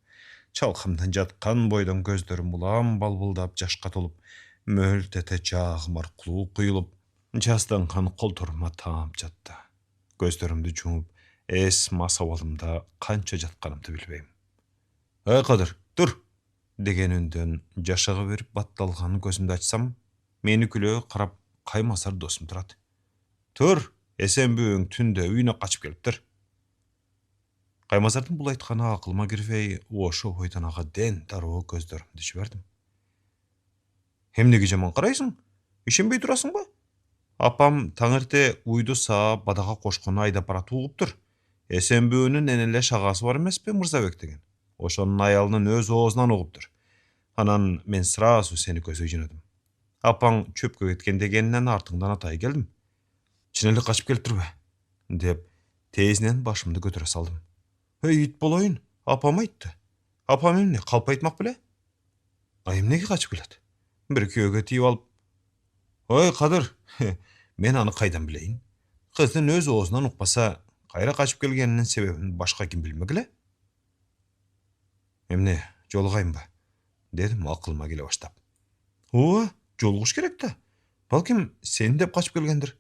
Чалкамдан жаткан бойдон көздөрүм улам балбылдап жашка толуп, мөлтете жагым аркылуу куюлуп, жастанган колдорума таап жатты. Көздөрүмдү жумуп, эс масабалымда канча жатканымды билбейм. Кадыр, тур! Деген үндөн жашыгы берип батталган көзүмдү ачсам, мени күлөө карап Каймасар досум турат. Тур, эсенбүүң түндө үйүнө качып келиптир. Каймасардын бул айтканы акылыма кирбей, ошо бойдон ага ден дароо көздөрүмдү жибердим. Эмнеге жаман карайсың? Ишенбей турасыңбы? Апам таң эрте уйду саап бадага кошкону айдап баратып угуптур. Эсенбүүнүн энеле шагасы бар эмеспи, Мырзабек деген. Ошонун аялынын өз оозунан угуптур. Анан мен сразу сени көзөй жөнөдүм. Апаң чөпкө кеткен дегенинен артыңдан атай келдим. Чын эле качып келиптирби? Деп тезинен башымды көтөрө салдым. Ит болоюн, апам айтты. Апам эмне, калп айтмак беле? Эмнеге качып келет? Бир күйөөгө тийип алып. Кадыр, мен аны кайдан билейин? Кыздын өз оозунан укпаса, кайра качып келгенинин себебин башка ким билмек эле? Эмне, жолугайынбы? Дедим акылыма келе баштап. Жолугуш керек да. Балким сен деп качып келгендир,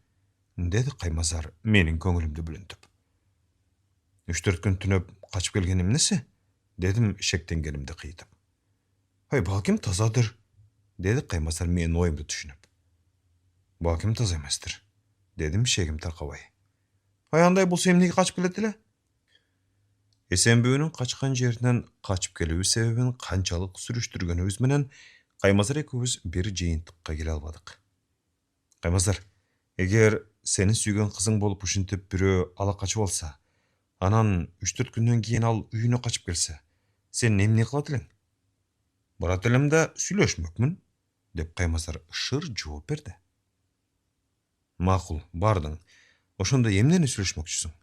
деди Каймазар менин көңүлүмдү бүлүнтүп. 3-4 күн түнөп качып келген эмнеси? Дедим шектенгенимди кыйтып. Балким тазадыр, деди Каймазар менин оюмду түшүнүп. Балким таза эместир, дедим шегим таркабай. Андай болсо эмнеге качып келет эле? Эсенбүүнүн качкан жеринен качып келүү себебин канчалык сүрүштүргөнүбүз менен Каймазар экөөбүз бир жыйынтыкка келе албадык. Каймазар, эгер сени сүйгөн кызың болуп ушинтип бирөө ала качып алса, анан 3-4 күндөн кийин ал үйүнө качып келсе, сен эмне кылат элең? Барат элем да сүйлөшмөкмүн, деп Каймазар шыр жооп берди. Макул, бардың. Ошондо эмнени сүйлөшмөкчүсүң?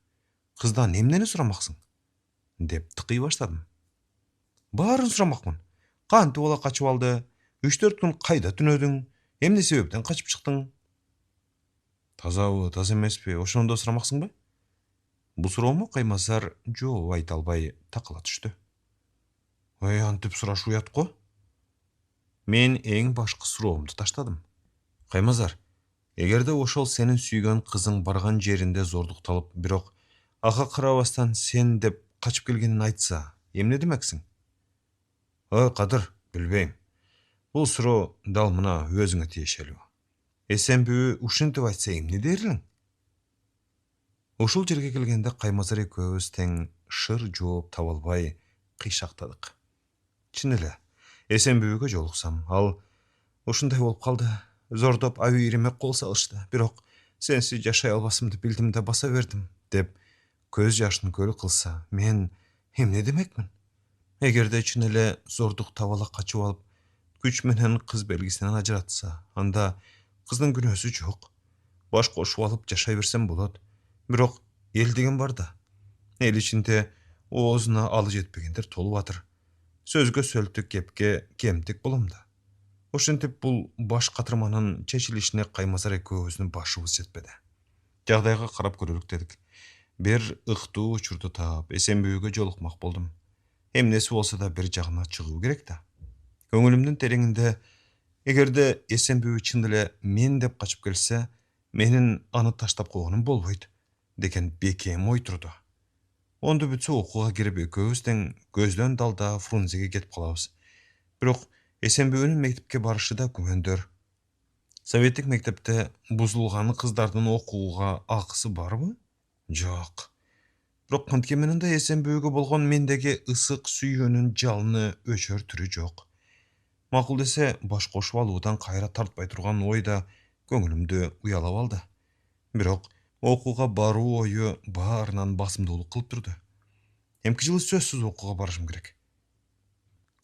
Кыздан эмнени сурамаксың? Деп тыкый баштадым. Баарын сурамакмын. Кантип ала качып алды? 3-4 күн кайда түнөдүң? Эмне себептен качып чыктың? Тазабы, таза эмеспи? Ошондо сурамаксыңбы? Бул суроомо Каймазар жооп айта албай такыла түштү. Антип сураш уят го? Мен эң башкы суроомду таштадым. Каймазар, эгерде ошол сенин сүйгөн кызың барган жеринде зордукталып, бирок ага карабастан сен деп качып келгенин айтса, эмне демексиң? Кадыр, билбейм. Бул суроо дал мына өзүңө тиешелүү. Эсенбүү ушинтип айтса эмне дер элең? Ушул жерге келгенде Каймазар экөөбүз тең шыр жооп таба албай кыйшактадык. Чын эле, Эсенбүүгө жолуксам, ал ушундай болуп калды. Зордоп абийириме кол салышты. Бирок сенсиз жашай албасымды билдим да баса бердим, деп көз жашын көл кылса, мен эмне демекмин? Эгерде чын эле зордук таба ала качып алып, күч менен кыз белгисинен ажыратса, анда кыздын күнөөсү жок. Баш кошуп алып жашай берсем болот. Бирок эл деген бар да. Эл ичинде оозуна алы жетпегендер толуп атыр. Сөзгө сөлтүк, кепке кемтик болом да. Ошентип бул баш катырманын чечилишине Каймазар экөөбүздүн башыбыз жетпеди. Жагдайга карап көрөлүк дедик. Бир ыктуу учурду таап, Эсенбүүгө жолукмак болдум. Эмнеси болсо да бир жагына чыгуу керек да. Көңүлүмдүн тереңинде, эгерде Эсенбүү чын эле мен деп качып келсе, менин аны таштап койгонум болбойт деген бекем ой турду. Онду бүтсө окууга кирип экөөбүз тең көздөн далда Фрунзеге кетип калабыз. Бирок Эсенбүүнүн мектепке барышы да күмөндөр. Советтик мектепте бузулган кыздардын окууга акысы барбы? Жок. Бирок кантке менен да Эсенбүүгө болгон мендеги ысык сүйүүнүн жалыны өчөр түрү жок. Макул десе, баш кошуп алуудан кайра тартпай турган ой да көңүлүмдү уялап алды. Бирок окууга баруу ою баарынан басымдуулук кылып турду. Эмки жылы сөзсүз окууга барышым керек.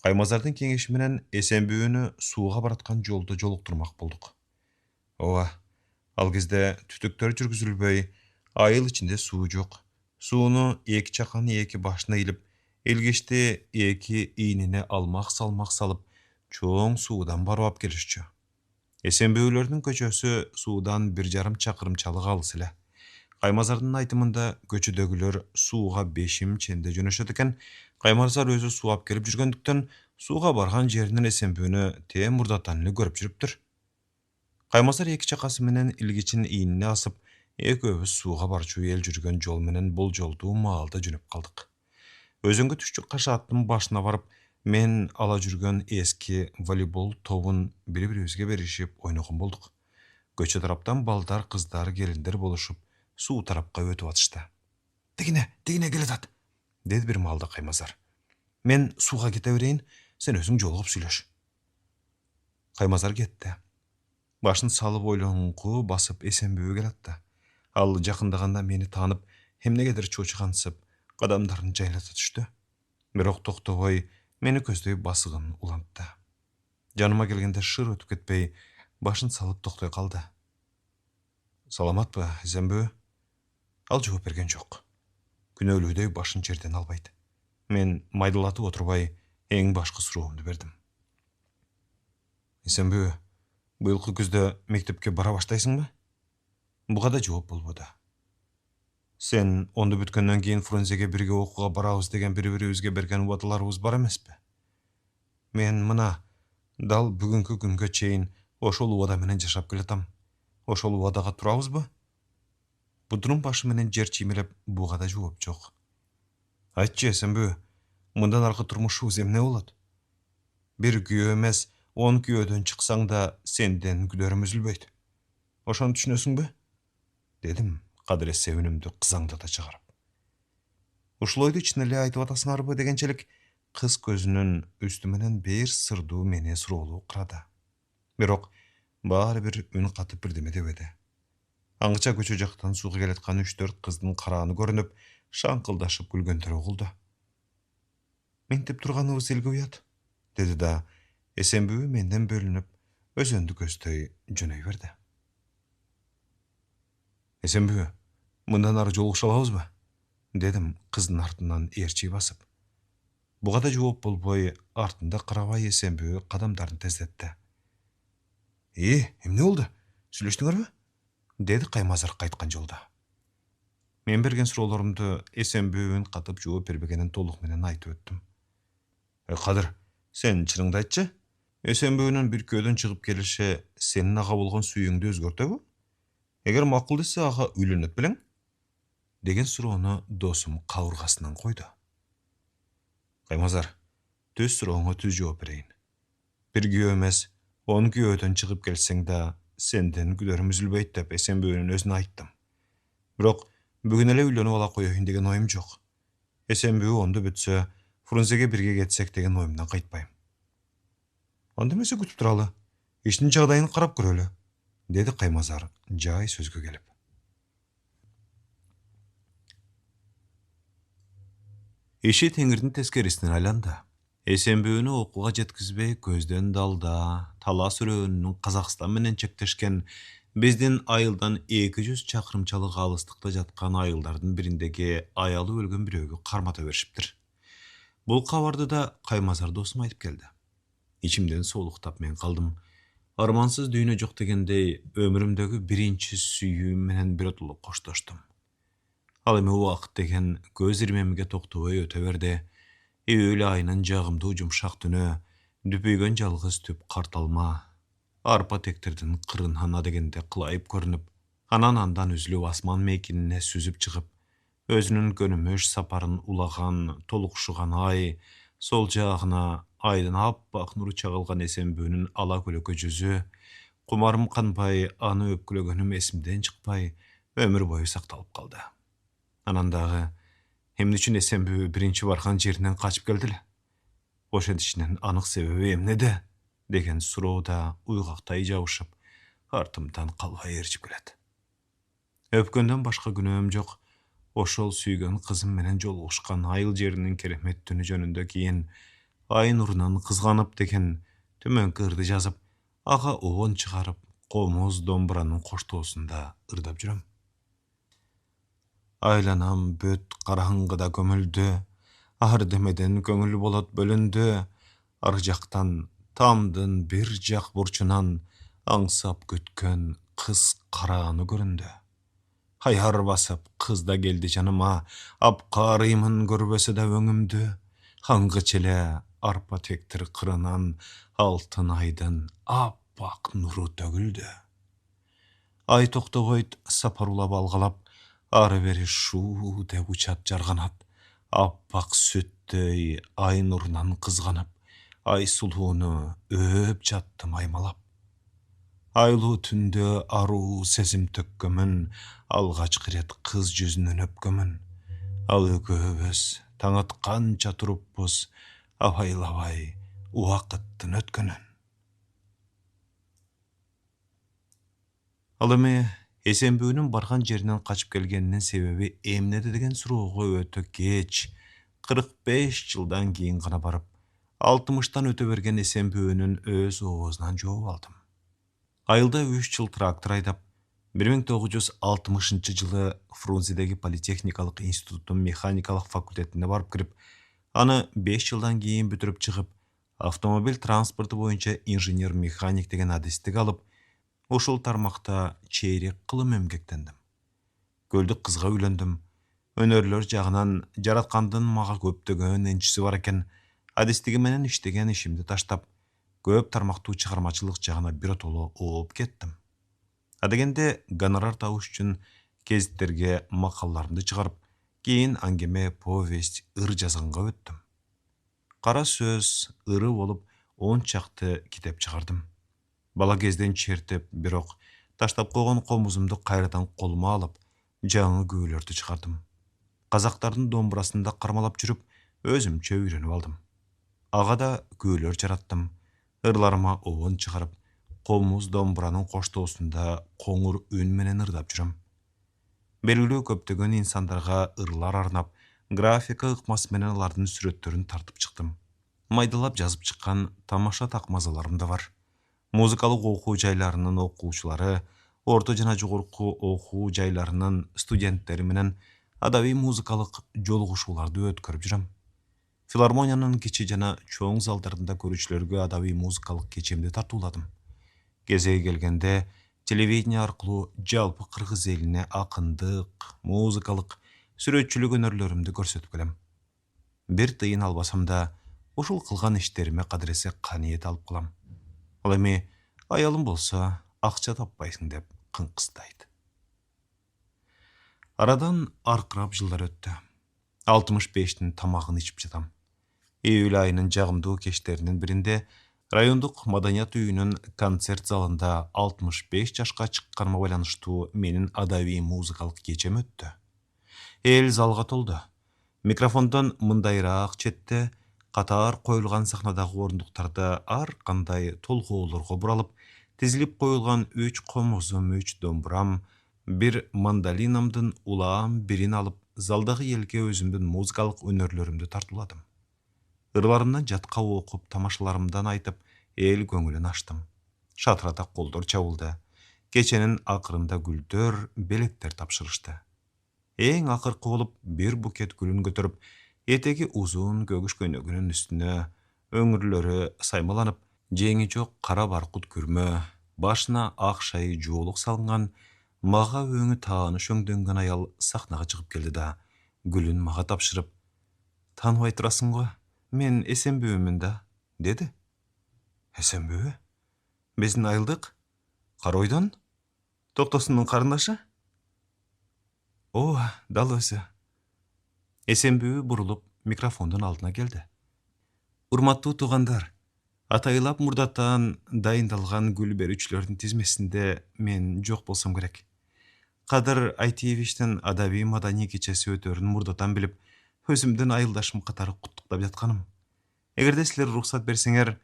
Каймазардын кеңеши менен Эсенбүүнү сууга бараткан жолдо жолуктурмак болдук. Ооба, ал кезде түтүктөр жүргүзүлбөй, айыл ичинде суу жок. Сууну эки чакан эки башына илип, элгечти эки ийнине алмак салмак салып, чоң суудан барып келишчү. Эсенбүүлөрдүн көчөсү суудан 1,5 чакырымчалык алыс эле. Каймазардын айтымында көчөдөгүлөр сууга бешим ченде жөнөшөт экен. Каймазар өзү сууап келип жүргөндүктөн сууга барган жеринен Эсенбүүнү тээ мурдатан эле көрүп жүрүптүр. Каймазар эки чакасы менен илгичин ийнине асып, экөөбүз сууга барчу эл жүргөн жол менен болжолдуу маалда жөнөп калдык. Өзөнгө түшчү кашааттын башына барып, мен ала жүргөн эски волейбол тобун бири-бирибизге беришип ойногон болдук. Көчө тараптан балдар, кыздар, келиндер болушуп, суу тарапка өтүп атышты. Тигине келатат, деди бир маалда Каймазар. Мен сууга кете берейин, сен өзүң жолугуп сүйлөш. Каймазар кетти. Башын салып ойлоңку басып Эсенбүү келатты. Ал жакындаганда мени таанып, эмнегедир чочугансып, кадамдарын жайлата түштү. Бирок токтобой мени көздөй басыгын улантты. Жаныма келгенде шыр өтүп кетпей, башын салып токтой калды. Саламатпы, Эсенбүү? Ал жооп берген жок. Күнөөлүүдөй башын жерден албайт. Мен майдалатып отурбай, эң башкы суроомду бердим. Эсенбүү, быйылкы күздө мектепке бара баштайсыңбы? Буга да жооп болбоду. Сен онду бүткөндөн кийин Фрунзеге бирге окууга барабыз деген бири-бирибизге берген убадаларыбыз бар эмеспи? Мен мына дал бүгүнкү күнгө чейин ошол убада менен жашап келатам. Ошол убадага турабызбы? Будунун башы менен жер чиймелеп, буга да жооп жок. Айтчы, Эсенбүү, мындан аркы турмушубуз эмне болот? Бир күйөө эмес, 10 күйөөдөн чыксаң да сенден күдөрүм үзүлбөйт. Ошону түшүнөсүңбү? Дедим, кадыр эсе үнүмдү кызаңдата чыгарып. Ушул ойду чын эле айтып атасыңарбы дегенчелик, кыз көзүнүн үстү менен бир сырдуу мени суроолуу карады. Бирок баары бир үн катып бирдеме дебеди. Аңгыча көчө жактан сууга келаткан 3-4 кыздын карааны көрүнүп, шаңкылдашып күлгөндөрү угулду. Мектеп турганыбыз элге уят, деди да Эсенбүү менден бөлүнүп, өзөндү көздөй жөнөй берди. Эсенбүү, мындан ары жолугуша алабызбы? Дедим кыздын артынан ээрчий басып. Буга да жооп болбой, артында карабай Эсенбүү кадамдарын тездетти. Эмне болду? Сүйлөштүңөрбү? Деди Каймазар кайткан жолда. Мен берген суроолорумду Эсенбүү үн катып жооп бербегенин толук менен айтып өттүм. Кадыр, сен чыныңды айтчы? Эсенбүүнүн бир күйөөдөн чыгып келиши сенин ага болгон сүйүүңдү өзгөртөбү? Эгер макул десе, ага үйлөнөт белең? Деген суроону досум кабыргасынан койду. Каймазар, түз сурооңо түз жооп берейин. Бир күйөө эмес, 10 күйөөдөн чыгып келсең да сенден күдөрүм үзүлбөйт деп Эсенбүүнүн өзүнө айттым. Бирок бүгүн эле үйлөнүп ала коеюн деген оюм жок. Эсенбүү онду бүтсө, Фрунзеге бирге кетсек деген оюмдан кайтпайм. Анда эмесе күтүп туралы, иштин жагдайын карап көрөлү, деди Каймазар жай сөзгө келип. Иши теңирдин тескерисине айланды. Эсенбүүнү окууга жеткизбей көздөн далда, талас өрөөнүнүн Казакстан менен чектешкен биздин айылдан 200 чакырымчалык алыстыкта жаткан айылдардын бириндеги аялы өлгөн бирөөгө кармата беришиптир. Бул кабарды да Каймазар досум айтып келди. Ичимден соолуктап мен калдым. Армансыз дүйнө жок дегендей, өмүрүмдөгү биринчи сүйүүм менен биротоло коштоштум. Ал эми убакыт деген көз ирмемге токтобой өтө берди. Июль айынын жагымдуу жумшак түнү, дүпүйгөн жалгыз түп карталма, арпа тектердин кырын ана дегенде кылайып көрүнүп, анан андан үзүлүп асман мейкинине сүзүп чыгып, өзүнүн көнүмүш сапарын улаган, толукшуган ай, сол жагына айдын аппак нуру чагылган Эсенбүүнүн ала көлөкө жүзү, кумарым канбай, аны өпкүлөгөнүм эсимден чыкпай, өмүр бою сакталып калды. Анан дагы эмне үчүн Эсенбүү биринчи барган жеринен качып келди эле? Ошентишинин анык себеби эмнеде? деген суроуда уйгактай жабышып, артымдан калбай ээрчип келет. Өпкөндөн башка күнөөм жок. Ошол сүйгөн кызым менен жолугушкан айыл жеринин керемет түнү жөнүндө кийин ай нурунан кызганып деген төмөнкү ырды жазып, ага оон чыгарып, комуз домбуранын коштоосунда ырдап жүрөм. Айланам бөт караңгыда көмүлдү, ар демеден көңүл болот бөлүндү, ар жактан тамдын бир жак бурчунан аңсап күткөн кыз карааны көрүндү. Аяр басып кыз да келди жаныма, апкарыймын көрбөсө да өңүмдү. Аңгыча эле арпа тектир кырынан алтын айдын аппак нуру төгүлдү. Ай токтобойт сапар улап алгалап, ары бери шуу деп учат жарганат. Аппак сүттөй ай нурунан кызганып, ай сулууну өөп жаттым аймалап. Айлуу түндө аруу сезим төккөмүн, алгачкы ирет кыз жүзүнөн өпкөмүн. Ал экөөбүз таң атканча туруппуз, абайлабай убакыттын өткөнүн. Ал эми Эсенбүүнүн барган жеринен качып келгенинин себеби эмнеде деген суроого өтө кеч, 45 жылдан кийин гана барып, 60-тан өтө берген Эсенбүүнүн өз оозунан жооп алдым. Айылда 3 жыл трактор айдап, 1960 жылы Фрунзедеги политехникалык институттун механикалык факультетине барып кирип, аны 5 жылдан кийин бүтүрүп чыгып, автомобиль транспорту боюнча инженер-механик деген адестик алып, ушул тармакта чейрек кылым эмгектендим. Көлдүк кызга үйлөндүм. Өнөрлөр жагынан жараткандын мага көптөгөн энчиси бар экен. Адестиги менен иштеген ишимди таштап, көп тармактуу чыгармачылык жагына биротоло ооп кеттим. Адегенде гонорар табыш үчүн гезиттерге макалаларымды чыгарып, кийин аңгеме, повесть, ыр жазганга өттүм. Кара сөз, ыры болуп 10 чакты китеп чыгардым. Бала кезден чертеп, бирок таштап койгон комузумду кайрадан колума алып, жаңы күбөлөрдү чыгардым. Казактардын домбурасында кармалап жүрүп, өзүмчө үйрөнүп алдым. Ага да күбөлөр жараттым. Ырларыма оон чыгарып, комуз домбуранын коштоосунда коңур үн менен ырдап жүрөм. Белгилүү көптөгөн инсандарга ырлар арнап, графика ыкмасы менен алардын сүрөттөрүн тартып чыктым. Майдалап жазып чыккан тамаша такмазаларым да бар. Музыкалык окуу жайларынын окуучулары, орто жана жогорку окуу жайларынын студенттери менен адабий музыкалык жолугушууларды өткөрүп жүрөм. Филармониянын кичи жана чоң залдарында көрүүчүлөргө адабий музыкалык кечемди тартууладым. Кезеги келгенде телевидение аркылуу жалпы кыргыз элине акындык, музыкалык, сүрөтчүлүк өнөрлөрүмдү көрсөтүп келем. Бир тыйын албасам да, ушул кылган иштериме кадыресе каниет алып калам. Ал эми аялым болсо акча таппайсың деп кыңкыстайт. Арадан аркырап жылдар өттү. 65-тин тамагын ичип жатам. Июль айынын жагымдуу кечтеринин биринде райондук маданият үйүнүн концерт залында 65 жашка чыкканыма байланыштуу менин адабий музыкалык кечем өттү. Эл залга толду. Микрофондон мындайраак четте катар коюлган сахнадагы орундуктарды ар кандай толгоолорго буралып, тизилип коюлган 3 комузум, 3 домбурам, бир мандолинамдын улаам бирин алып, залдагы элге өзүмдүн музыкалык өнөрлөрүмдү тартууладым. Ырларымдан жатка окуп, тамашаларымдан айтып, эл көңүлүн ачтым. Шатырата колдор чабылды. Кеченин акырында гүлдөр, белектер тапшырышты. Эң акыркы болуп бир букет гүлүн көтөрүп, этеги узун көгүш көйнөгүнүн үстүнө өңүрлөрү саймаланып, жеңи жок кара баркут күрмө, башына ак шайы жоолук салынган, мага өңү тааныш өңдөнгөн аял сахнага чыгып келди да, гүлүн мага тапшырып, "Тааныбай турасың го? Мен Эсенбүүмүн да", деди. Эсенбүү? Биздин айылдык? Каройдон? Токтосундун карындашы? Ооба, дал өзү. Эсенбүү бурулуп микрофондун алдына келди. Урматтуу туугандар, атайылап мурдаттан дайындалган гүл берүүчүлөрдүн тизмесинде мен жок болсом керек. Кадыр Айтиевичтин адабий маданий кечеси өтөрүн мурдатан билип, өзүмдүн айылдашым катары куттуктап жатканым. Эгерде силер уруксат берсеңер,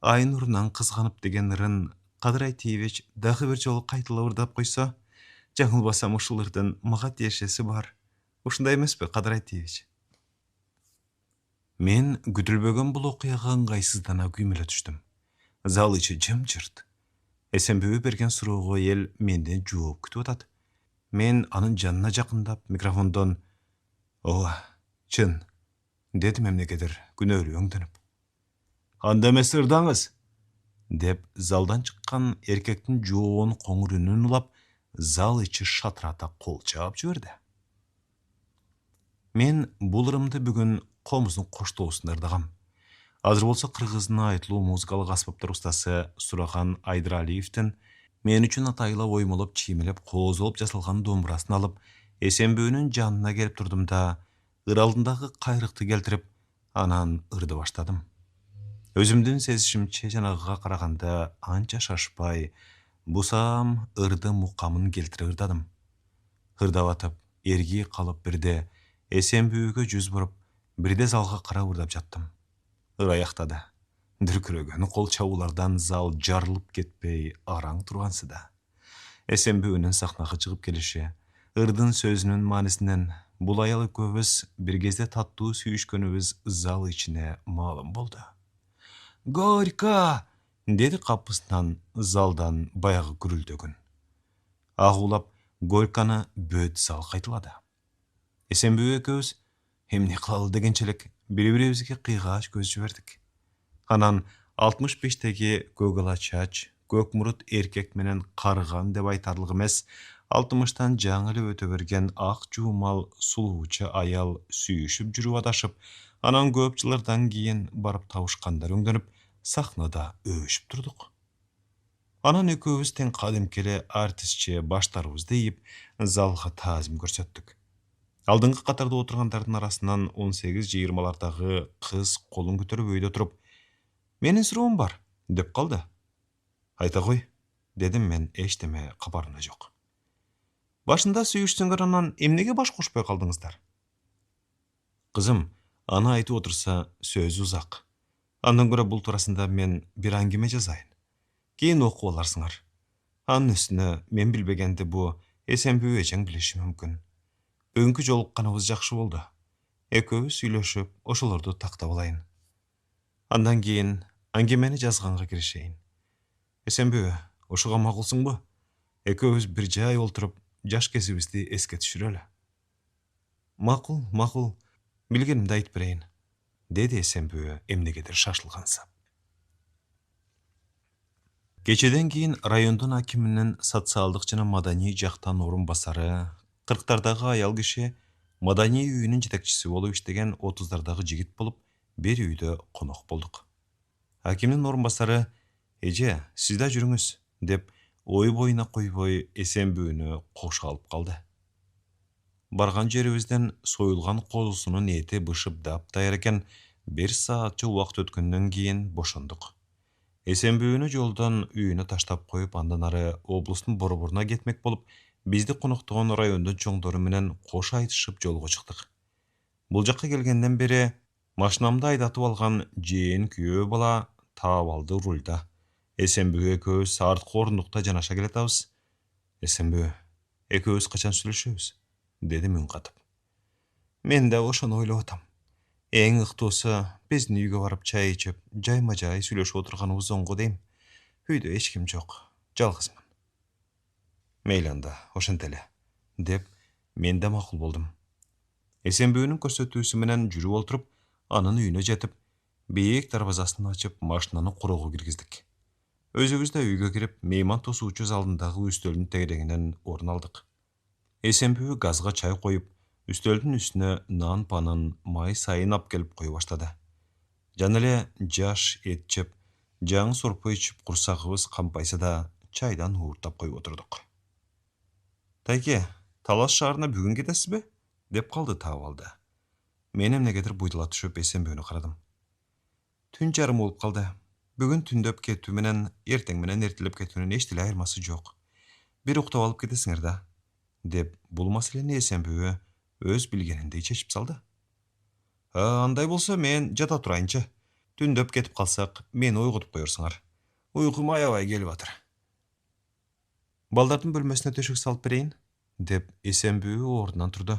Айнурунан кызганып деген ырын Кадыр Айтиевич дагы бир жолу кайтала ырдап койсо, жаңылбасам ушул ырдын мага тиешеси бар. Ушундай эмеспи, Кадыр Айтиевич? Мен күтүлбөгөн бул окуяга ыңгайсыздана күймөлө түштүм. Зал ичи жымжырт. Эсенбүү берген суроого эл менден жооп күтүп атат. Мен анын жанына жакындап микрофондон «Ооба, чын», дедим эмнегедир күнөөлүү өңдөнүп. «Анда эмес ырдаңыз», деп залдан чыккан эркектин жоон коңур үнүн улап, зал ичи шатырата кол чаап жиберди. Мен бул ырымды бүгүн комуздун коштоосунда ырдагам. Азыр болсо кыргыздын айтылуу музыкалык аспаптар устасы Сурахан Айдыралиевдин мен үчүн атайлап оймолоп чиймелеп коозолуп жасалган домбурасын алып, Эсенбүүнүн жанына келип турдум да, ыр алдындагы кайрыкты келтирип, анан ырды баштадым. Өзүмдүн сезишимче жанагыга караганда анча шашпай, бусам ырды мукамын келтире ырдадым. Ырдап атып, эрги калып бирде Эсенбүүгө жүз буруп, бирде залга карап ырдап жаттым. Ыр аяктады. Дүркүрөгөн кол чабуулардан зал жарылып кетпей араң тургансыда. Эсенбүүнүн сахнага чыгып келиши, ырдын сөзүнүн маанисинен бул аял экөөбүз бир кезде таттуу сүйүшкөнүбүз зал ичине маалым болду. «Горько!» деди капысынан залдан баягы гүрүлдөгүн. Агуулап Горьконы бөт зал кайталады. Эсенбүү экөөбүз эмне кылалы дегенчелик бири-бирибизге кыйгааш көз жибердик. Анан 65-теги көк ала чач, көк мурут эркек менен карыган деп айтарлык эмес, 60-тан жаңы эле өтө берген ак жуумал сулуучу аял сүйүшүп жүрүп адашып, анан көп жылдардан кийин барып табышкандар өңдөнүп, сахнада өбүшүп турдук. Анан экөөбүз тең кадимки эле артистче баштарыбызды ийип, залга таазим көрсөттүк. Алдыңкы катарда отургандардын арасынан 18-20лардагы кыз колун көтөрүп өйдө туруп, «Менин суроом бар», деп калды. «Айта кой», дедим мен эчтеме кабарында жок. «Башында сүйүшсөңөр, анан эмнеге баш кошпой калдыңыздар?» «Кызым, аны айтып отурса сөзү узак. Андан көрө бул туурасында мен бир аңгеме жазайын. Кийин окуп аларсыңар. Анын үстүнө мен билбегенди бу Эсенбүү эжең билиши мүмкүн. Бүгүнкү жолукканыбыз жакшы болду. Экөөбүз сүйлөшүп, ошолорду тактап алайын. Андан кийин аңгемени жазганга киришейин. Эсенбүү, ошого макулсуңбу? Экөөбүз бир жай олтуруп, жаш кезибизди эске түшүрөлү». «Макул, макул. Билгенимди айтып берейин», деди Эсенбүү эмнегедир шашылгансып. Кечеден кийин райондун акиминин социалдык жана маданий жактан орун басары, 40тардагы аял киши, маданий үйүнүн жетекчиси болуп иштеген 30дардагы жигит болуп, бир үйдө конок болдук. Акимдин орун басары «Эже, сиз да жүрүңүз», деп ой боюна койбой Эсенбүүнү кошо алып калды. Барган жерибизден союлган козусунун эти бышып дап-даяр экен, 1 саатча убакыт өткөндөн кийин бошондук. Эсенбүүнү жолдон үйүнө таштап коюп, андан ары облустун борборуна кетмек болуп, бизди коноктогон райондун чоңдору менен кош айтышып жолго чыктык. Бул жакка келгенден бери машинамды айдатып алган жээн күйөө бала таап алды рульда. Эсенбүү экөөбүз арткы орундукта жанаша келатабыз. «Эсенбүү, экөөбүз качан сүйлөшөбүз?» дедим үн катып. «Мен да ошону ойлоп атам. Эң ыктуусу биздин үйгө барып чай ичип, жайма-жай сүйлөшүп отурганыбыз оңго дейм. Үйдө эч ким жок, жалгызмын». «Мейли анда, ошентели», деп мен да макул болдум. Эсенбүүнүн көрсөтүүсү менен жүрүп олтуруп, анын үйүнө жетип, бийик дарбазасын ачып, машинаны курого киргиздик. Өзүбүз да үйгө кирип, мейман тосуучу залындагы үстөлдүн тегерегинен орун алдык. Эсенбүү газга чай коюп, үстөлдүн үстүнө нан панын май сайын ап келип кое баштады. Жана эле жаш эт жеп, жаңы сорпо ичип курсагыбыз кампайса да, чайдан ууртап коюп отурдук. «Тайке, Талас шаарына бүгүн кетесизби?» деп калды таап алды. Мен эмнегедир буйдала түшүп Эсенбүүнү карадым. «Түн жарым болуп калды. Бүгүн түндөп кетүү менен эртең менен эртелеп кетүүнүн эч деле айырмасы жок. Бир уктап алып кетесиңер да», деп бул маселени Эсенбүү өз билгениндей чечип салды. «Андай болсо мен жата турайынчы. Түндөп кетип калсак, мени ойготуп коерсуңар. Уйкум аябай келип атыр. Балдардын бөлмөсүнө төшөк салып берейин, деп Эсенбүү ордунан турду.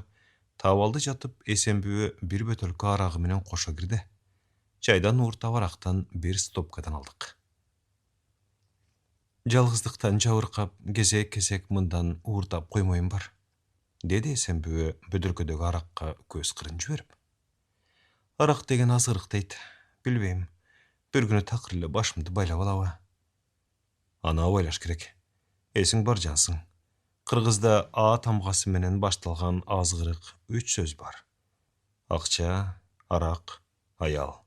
Табалды жатып, Эсенбүү бир бөтөлкө арагы менен кошо кирди. Чайдан ууртап арактан бир стопкадан алдык. Жалгыздыктан жабыркап, кезек-кезек мындан ууртап коймоюм бар, деди Эсенбүү бөтөлкөдөгү аракка көз кырын жиберип. Арак деген азырыктайт. Билбейм, бир күнү такыр эле башымды байлап алабы. Аны ойлош керек. Эсиң бар жансың. Кыргызда А тамгасы менен башталган азгырык 3 сөз бар. Акча, арак, аял.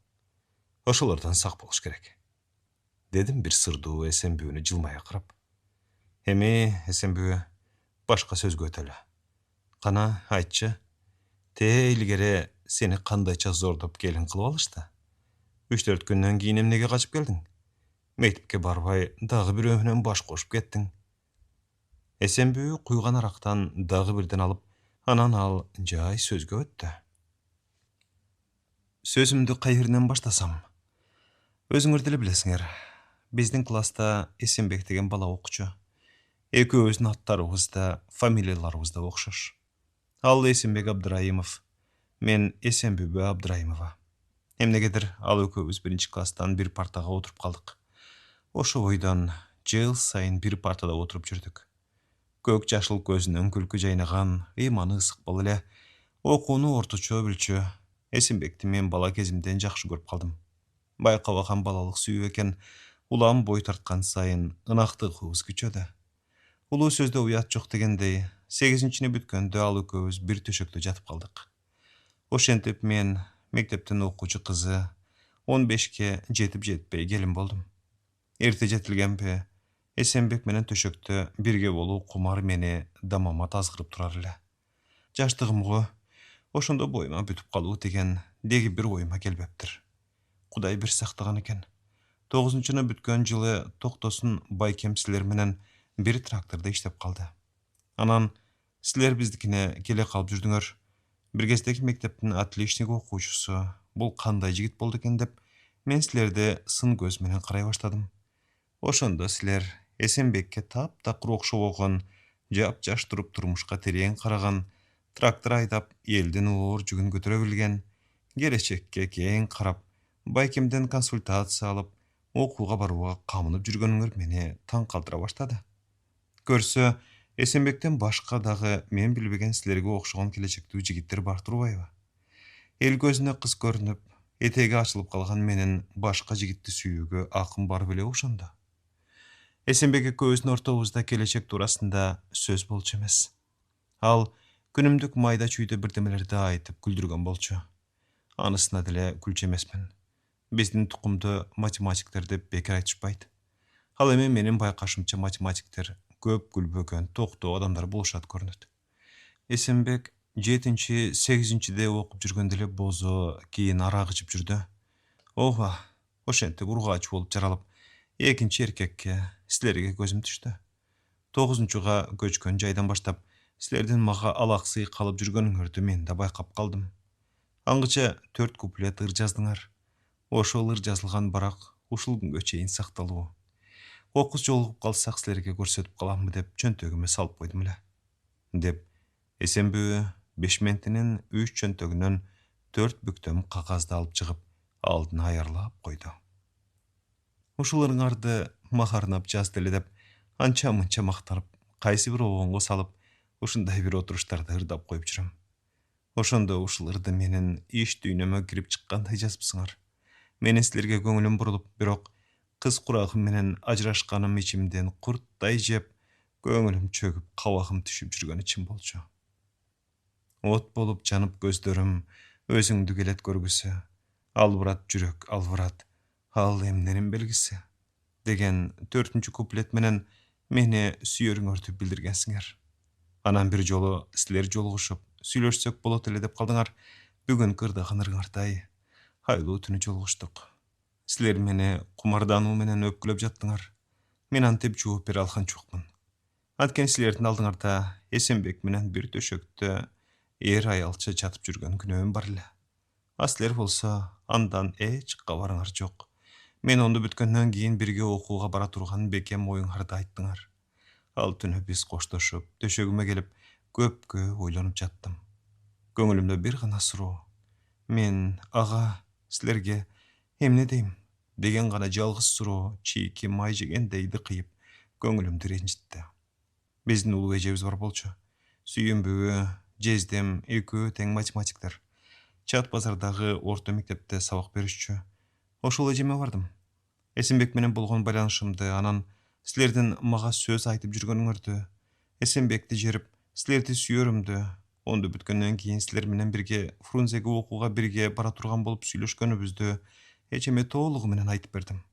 Ошолордон сак болуш керек. Дедим бир сырдуу Эсенбүүнү жылмая карап. Эми, Эсенбүү, башка сөзгө өтөлү. Кана, айтчы, илгери сени кандайча зордоп келин кылып алышты? 3-4 күндөн кийин эмнеге качып келдиң? Мектепке барбай, дагы бирөө менен баш кошуп кеттиң. Эсенбүү куйган арактан дагы бирден алып, анан ал жай сөзгө өттү. Сөзүмдү кайеринен баштасам? Өзүңөр деле билесиңер. Биздин класста Эсенбек деген бала окучу. Экөөбүздүн аттарыбыз да, фамилияларыбыз да окшош. Ал Эсенбек Абдыраимов, мен Эсенбүү Абдыраимова. Эмнегедир ал экөөбүз биринчи класстан бир партага отуруп калдык. Ошо бойдон жыл сайын бир партада отуруп жүрдүк. Көк жашыл көзүнөн күлкү жайнаган, ыйманы ысык бала эле, окууну орточо билчү. Эсенбекти мен бала кезимден жакшы көрүп калдым. Байкабаган балалык сүйүү экен, улам бой тарткан сайын ынактыгыбыз күчөдү. Улуу сөздө уят жок дегендей, 8-чини бүткөндө ал экөөбүз бир төшөктө жатып калдык. Ошентип мен мектептин окуучу кызы 15ке жетип жетпей келин болдум. Эрте жетилгенби, Эсенбек менен төшөктө бирге болуу кумар мени дамама тазгырып турар эле. Жаштыгым го, ошондо боюма бүтүп калуу деген деги бир оюма келбептир. Кудай бир сактаган экен. 9-чыны бүткөн жылы токтосун байкем силер менен бир трактордо иштеп калды. Анан силер биздикине келе калып жүрдүңөр. Бир кездеги мектептин отличник окуучусу бул кандай жигит болду экен деп, мен силерди сын көз менен карай баштадым. Ошондо силер Эсенбекке таптакыр окшобогон, жап-жаш туруп турмушка терең караган, трактор айдап элдин оор жүгүн көтөрө билген, келечекке кең карап, байкемден консультация алып, окууга барууга камынып жүргөнүңөр мени таң калтыра баштады. Көрсө, Эсенбектен башка дагы мен билбеген силерге окшогон келечектүү жигиттер бар турбайбы? Эл көзүнө кыз көрүнүп, этеги ачылып калган менен башка жигитти сүйүүгө акым бар беле ошондо? Эсенбек экөөбүздүн ортобузда келечек туурасында сөз болчу эмес. Ал күнүмдүк майда чүйдө бирдемелерди айтып күлдүргөн болчу. Анысына деле күлчү эмесмин. Биздин тукумду математиктер деп бекер айтышпайт. Ал эми менин байкашымча математиктер көп күлбөгөн, токтоо адамдар болушат көрүнөт. Эсенбек 7-8-де окуп жүргөндө эле бозо, кийин арак ичип жүрдү. Ооба, ошентип ургаач болуп жаралып, экинчи эркекке, силерге көзүм түштү. 9-га көчкөн жайдан баштап, силердин мага алаксый калып жүргөнүңөрдү мен да байкап калдым. Аңгыча 4 куплет ыр жаздыңар. Ошол ыр жазылган барак ушул күнгө чейин сакталуу. Окуз жолугуп калсак силерге көрсөтүп каламбы деп чөнтөгүмө салып койдум эле. Деп Эсенбүү бешментинин 3 чөнтөгүнөн 4 бүктөм кагазды алып чыгып, алдына аярлап койду. Ушуларыңарды мага арнап жазды эле деп, анча-мынча мактанып, кайсы бир обонго салып, ушундай бир отуруштарда ырдап коюп жүрөм. Ошондо ушул ырды менин иш дүйнөмө кирип чыккандай жазыпсыңар. Менин силерге көңүлүм бурулуп, бирок кыз курагым менен ажырашканым ичимден курттай жеп, көңүлүм чөгүп, кабагым түшүп жүргөнү чын болчу. От болуп жанып көздөрүм, өзүңдү келет көргүсү. Албырат жүрөк, албырат, ал эмненин белгиси? Деген 4 куплет менен мени сүйөрүңөрдү билдиргенсиңер. Анан бир жолу силер жолугушуп, сүйлөшсөк болот эле деп калдыңар. Бүгүнкү ырдаган ырыңардай айлуу түнү жолугуштук. Силер мени кумардануу менен өпкүлөп жаттыңар. Мен антип жооп бере алган жокмун. Анткени силердин алдыңарда Эсенбек менен бир төшөктө эр аялча жатып жүргөн күнөөм бар эле. Аслер болса, андан эч кабарыңар жок. Мен онду бүткөндөн кийин бирге окууга бара турган бекем оюңарды айттыңар. Ал түнү биз коштошуп, төшөгүмө келип, көпкө ойлонуп жаттым. Көңүлүмдө бир гана суроо. Мен ага силерге эмне дейм деген гана жалгыз суроо чийки май жегендей кыйып көңүлүмдү ренжитти. Биздин улуу эжебиз бар болчу. Сүйүнбүбү, жездем экөө тең математиктер. Чат базардагы орто мектепте сабак беришчү. Ошол эжеме бардым. Эсенбек менен болгон байланышымды, анан силердин мага сөз айтып жүргөнүңөрдү, Эсенбекти жерип, силерди сүйөрүмдү, онду бүткөндөн кийин силер менен бирге Фрунзеге окууга бирге бара турган болуп сүйлөшкөнүбүздү эчеме толугу менен айтып бердим.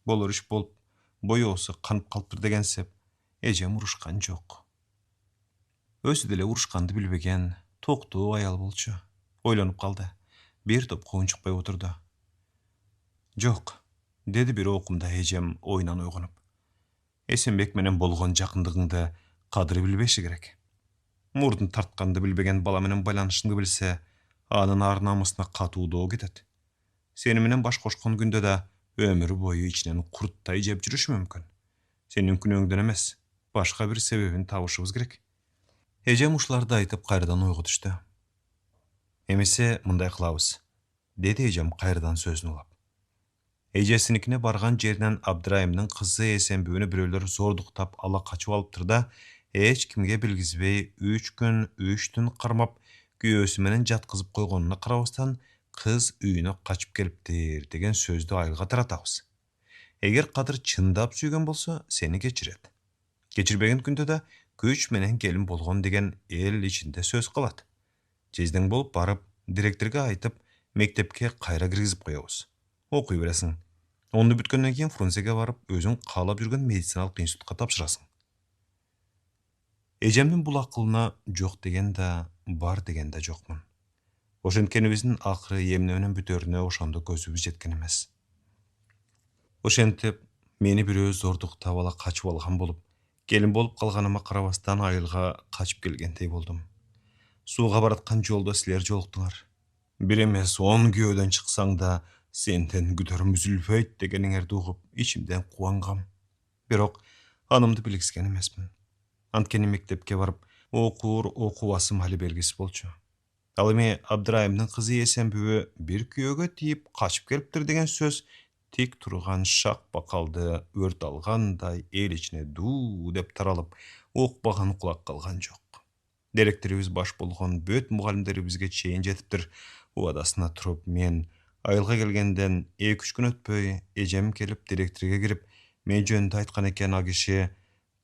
Болор иш болуп, боёосу канып калыптыр дегенсип, эжем урушкан жок. Өзү деле урушканды билбеген, токтуу аял болчу. Ойлонуп калды. Бир топ коончукпай отурду. Жок, деди бир окумда эжем оюнан ойгонуп. Эсенбек менен болгон жакындыгыңды кадыры билбеши керек. Мурдун тартканды билбеген бала менен байланышыңды билсе, анын ар намысына катуудоо кетет. Сени менен баш кошкон күндө да өмүр бою ичинен курттай жеп жүрүшү мүмкүн. Сенин күнөөңдөн эмес, башка бир себебин табышыбыз керек. Эжем ушуларды айтып кайрадан ойго түштү. Эмесе мындай кылабыз, деди эжем кайрадан сөзүн улап. Эжесиникине барган жеринен Абдырайымдын кызы Эсенбүүнү бирөөлөр зордуктап ала качып алыптыр да, эч кимге билгизбей 3 күн 3 түн кармап, күйөөсү менен жаткызып койгонуна карабастан, кыз үйүнө качып келиптир деген сөздү айылга таратабыз. Эгер Кадыр чындап сүйгөн болсо, сени кечирет. Кечирбеген күндө да күч менен келин болгон деген эл ичинде сөз калат. Жездең болуп барып, директорго айтып, мектепке кайра киргизип коебуз. Окуй бересиң. Онду бүткөндөн кийин Фрунзеге барып, өзүң каалап жүргөн медициналык институтка тапшырасың. Эжемдин бул акылына жок деген да, бар деген да жокмун. Ошенткенибиздин акыры эмне менен бүтөрүнө ошондо көзүбүз жеткен эмес. Ошентип, мени бирөө зордуктап ала качып алган болуп, келин болуп калганыма карабастан айылга качып келгендей болдум. Сууга бараткан жолдо силер жолуктуңар. Бир эмес 10 күйөөдөн чыксаң да, сенден күдөрүм үзүлбөйт дегениңерди угуп, ичимден кубангам. Бирок анымды билгизген эмесмин. Анткени мектепке барып, окуур окубасым али белгисиз болчу. Ал эми Абдырайымдын кызы Эсенбүү бир күйөөгө тийип качып келиптир деген сөз тик турган шак бакалды өрт алгандай эл ичине дуу деп таралып, укпаган кулак калган жок. Директорубуз баш болгон бөт мугалимдерибизге чейин жетиптир. Убадасына туруп, мен айылга келгенден 2-3 күн өтпөй, эжем келип директорго кирип, мен жөнүндө айткан экен а киши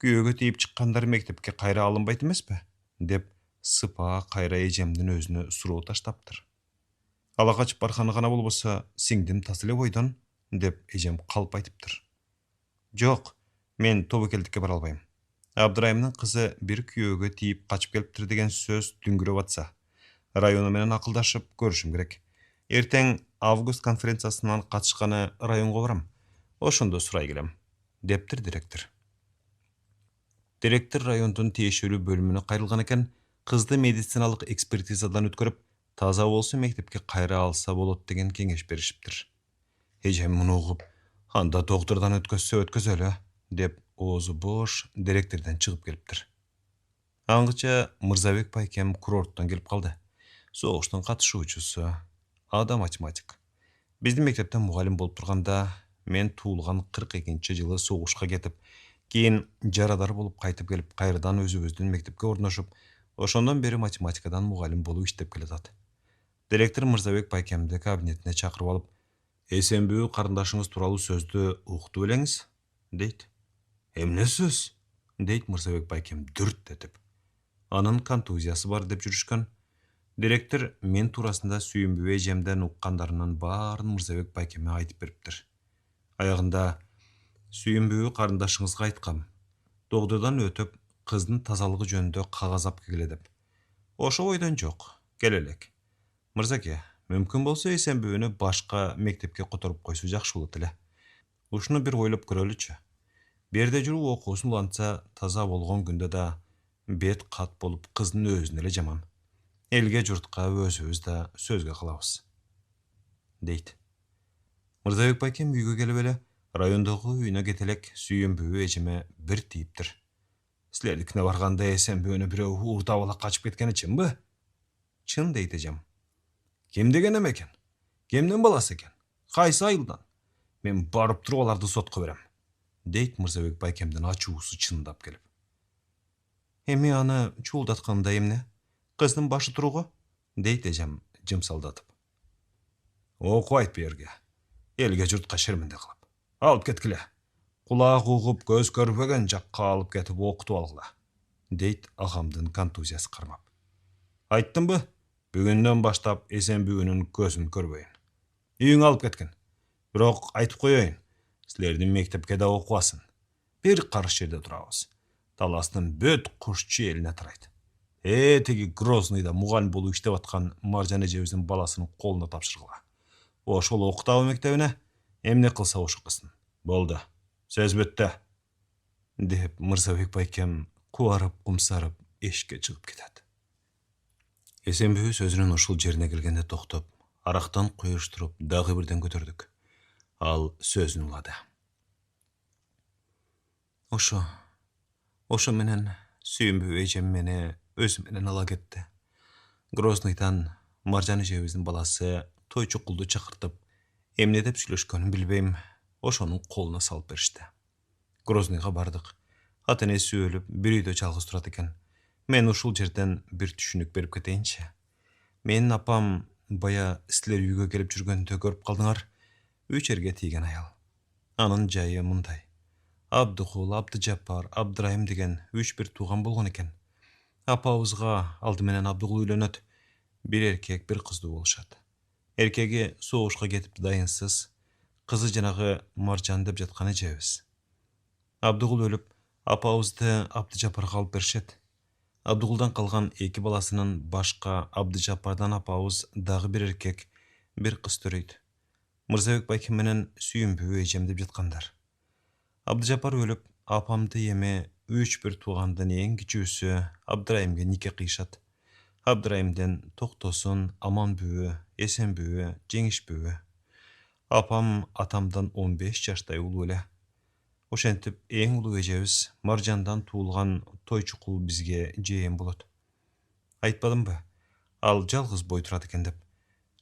күйөөгө тийип чыккандар мектепке кайра алынбайт эмеспи? Деп сыпаа кайра эжемдин өзүнө суроо таштаптыр. Ала качып барганы гана болбосо, сиңдим таз эле бойдон, деп эжем калп айтыптыр. Жок, мен тобокелдикке бара албайм. Абдырайымдын кызы бир күйөөгө тийип качып келиптир деген сөз дүңгүрөп атса, району менен акылдашып көрүшүм керек. Эртең август конференциясынан катышканы районго барам. Ошондо сурай келем, дептир директор. Директор райондун тиешелүү бөлүмүнө кайрылган экен, кызды медициналык экспертизадан өткөрүп, таза болсо мектепке кайра алса болот деген кеңеш беришиптир. Эжем муну угуп, анда доктурдан өткөзсө өткөзөлү, деп оозу бош директордон чыгып келиптир. Аңгыча Мырзабек байкем курорттон келип калды. Согуштун катышуучусу, ада математик. Биздин мектептен мугалим болуп турганда, мен туулган 42-жылы согушка кетип, кийин жарадар болуп кайтып келип, кайрадан өзүбүздүн мектепке орношуп, ошондон бери математикадан мугалим болуп иштеп келатат. Директор Мырзабек байкемди кабинетине чакырып алып, Эсенбүү карындашыңыз тууралуу сөздү укту белеңиз, дейт. Эмне сөз? Дейт Мырзабек байкем дүрт этип. Анын контузиясы бар деп жүрүшкөн. Директор мен туурасында Сүйүнбүү эжемден уккандарынын баарын Мырзабек байкеме айтып бериптир. Аягында Сүйүнбүү карындашыңызга айткам. Доктурдан өтүп, кыздын тазалыгы жөнүндө кагаз алып келгиле деп. Ошо бойдон жок, келе элек. Мырзаке, мүмкүн болсо Эсенбүүнү башка мектепке которуп койсо жакшы болот эле. Ушуну бир ойлоп көрөлүчү. Берде жүрүп окуусун улантса, таза болгон күндө да бет кат болуп кыздын өзүнө эле жаман. Элге журтка өзүбүз да сөзгө калабыз. deydi. Мырзабек байкем үйгө келип эле райондогу үйүнө кетелек сүйүнбүү эжеме бир тийиптир. Силердикине барганда эсенбүүнү бирөө уурдап ала качып кеткени чынбы? Чын дейт эжем. Ким деген эме экен? Кемдин баласы экен? Кайсы айылдан? Мен барып туруп аларды сотко берем. Дейт Мырзабек байкемдин ачуусу чындап келип. Эми аны чуулдатканда эмне? Кыздын башы туруго? Дейт эжем жымсалдатып. Окубайт берге. Элге журтка шерменде кылып. Алып кеткиле. Кулак угуп, көз көрбөгөн жакка алып кетип окутуп алгыла. Дейт агамдын контузиясы кармап. Айттымбы? Бүгүндөн баштап эсенбүүнүн көзүн көрбөйүн. Үйүңө алып кеткен. Бирок айтып коеюн, силердин мектепке да окубасын. Бир карыш жерде турабыз. Таластын бөт кушчу элине тарайт. Тиги Грозныйда мугалим болуп иштеп аткан Маржан эжебиздин баласынын колуна тапшыргыла. Ошол окутабы мектебине, эмне кылса ошо кылсын. Болду. Сөз бүттү. Деп Мырзабек байкем кубарып, кумсарып эшикке чыгып кетет. Эсенбүү сөзүнүн ушул жерине келгенде токтоп, арактан куюштуруп, дагы бирден көтөрдүк. Ал сөзүн улады. Ошо менен сүйүнбүү эжем мени өзү менен ала кетти. Грозныйдан Маржан эжебиздин баласы Тойчукулду чакыртып, эмне деп сүйлөшкөнүн билбейм, ошонун колуна салып беришти. Грозныйга бардык. Ата энеси өлүп, бир үйдө жалгыз турат экен. Мен ушул жерден бир түшүнүк берип кетейинчи. Менин апам бая силер үйгө келип жүргөндө көрүп калдыңар, 3 эрге тийген аял. Анын жайы мындай. Абдыкул, Абдыжаппар, Абдырайым деген 3 бир тууган болгон экен. Апабызга алды менен Абдыгул үйлөнөт. Бир эркек, бир кыздуу болушат. Эркеги согушка кетипти дайынсыз. Кызы жанагы Маржан деп жаткан эжебиз. Абдыгул өлүп, апабызды Абдыжаппарга алып беришет. Абдыгулдан калган 2 баласынын башка Абдыжаппардан апабыз дагы бир эркек, бир кыз төрөйт. Мырзабек байкем менен сүйүнбүү эжем деп жаткандар. Абдыжаппар өлүп, апамды эми 3 бир туугандын эң кичүүсү Абдырайымга нике кыйышат. Абдырайымден Токтосун, Аманбүү, Эсенбүү, Жеңишбүү. Апам атамдан 15 жаштай улуу эле. Ошентип эң улуу эжебиз Маржандан туулган Тойчукул бизге жээн болот. Айтпадымбы? Ал жалгыз бой турат экен деп.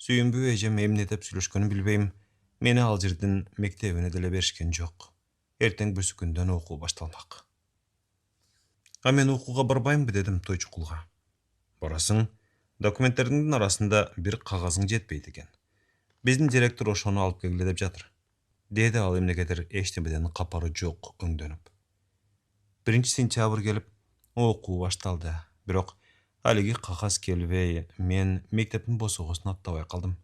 Сүйүнбүү эжем эмне деп сүйлөшкөнүн билбейм. Мени ал жердин мектебине деле беришкен жок. Эртең бүрсү күндөн окуу башталмак. А мен окууга барбаймынбы дедим Тойчукулга. Барасың, документтердин арасында бир кагазың жетпейт экен. Биздин директор ошону алып келгиле деп жатыр. Деди ал эмнегедир эчтемеден капары жок өңдөнүп. 1-сентябрь келип, окуу башталды. Бирок алиги кагаз келбей, мен мектептин босогосун аттабай калдым.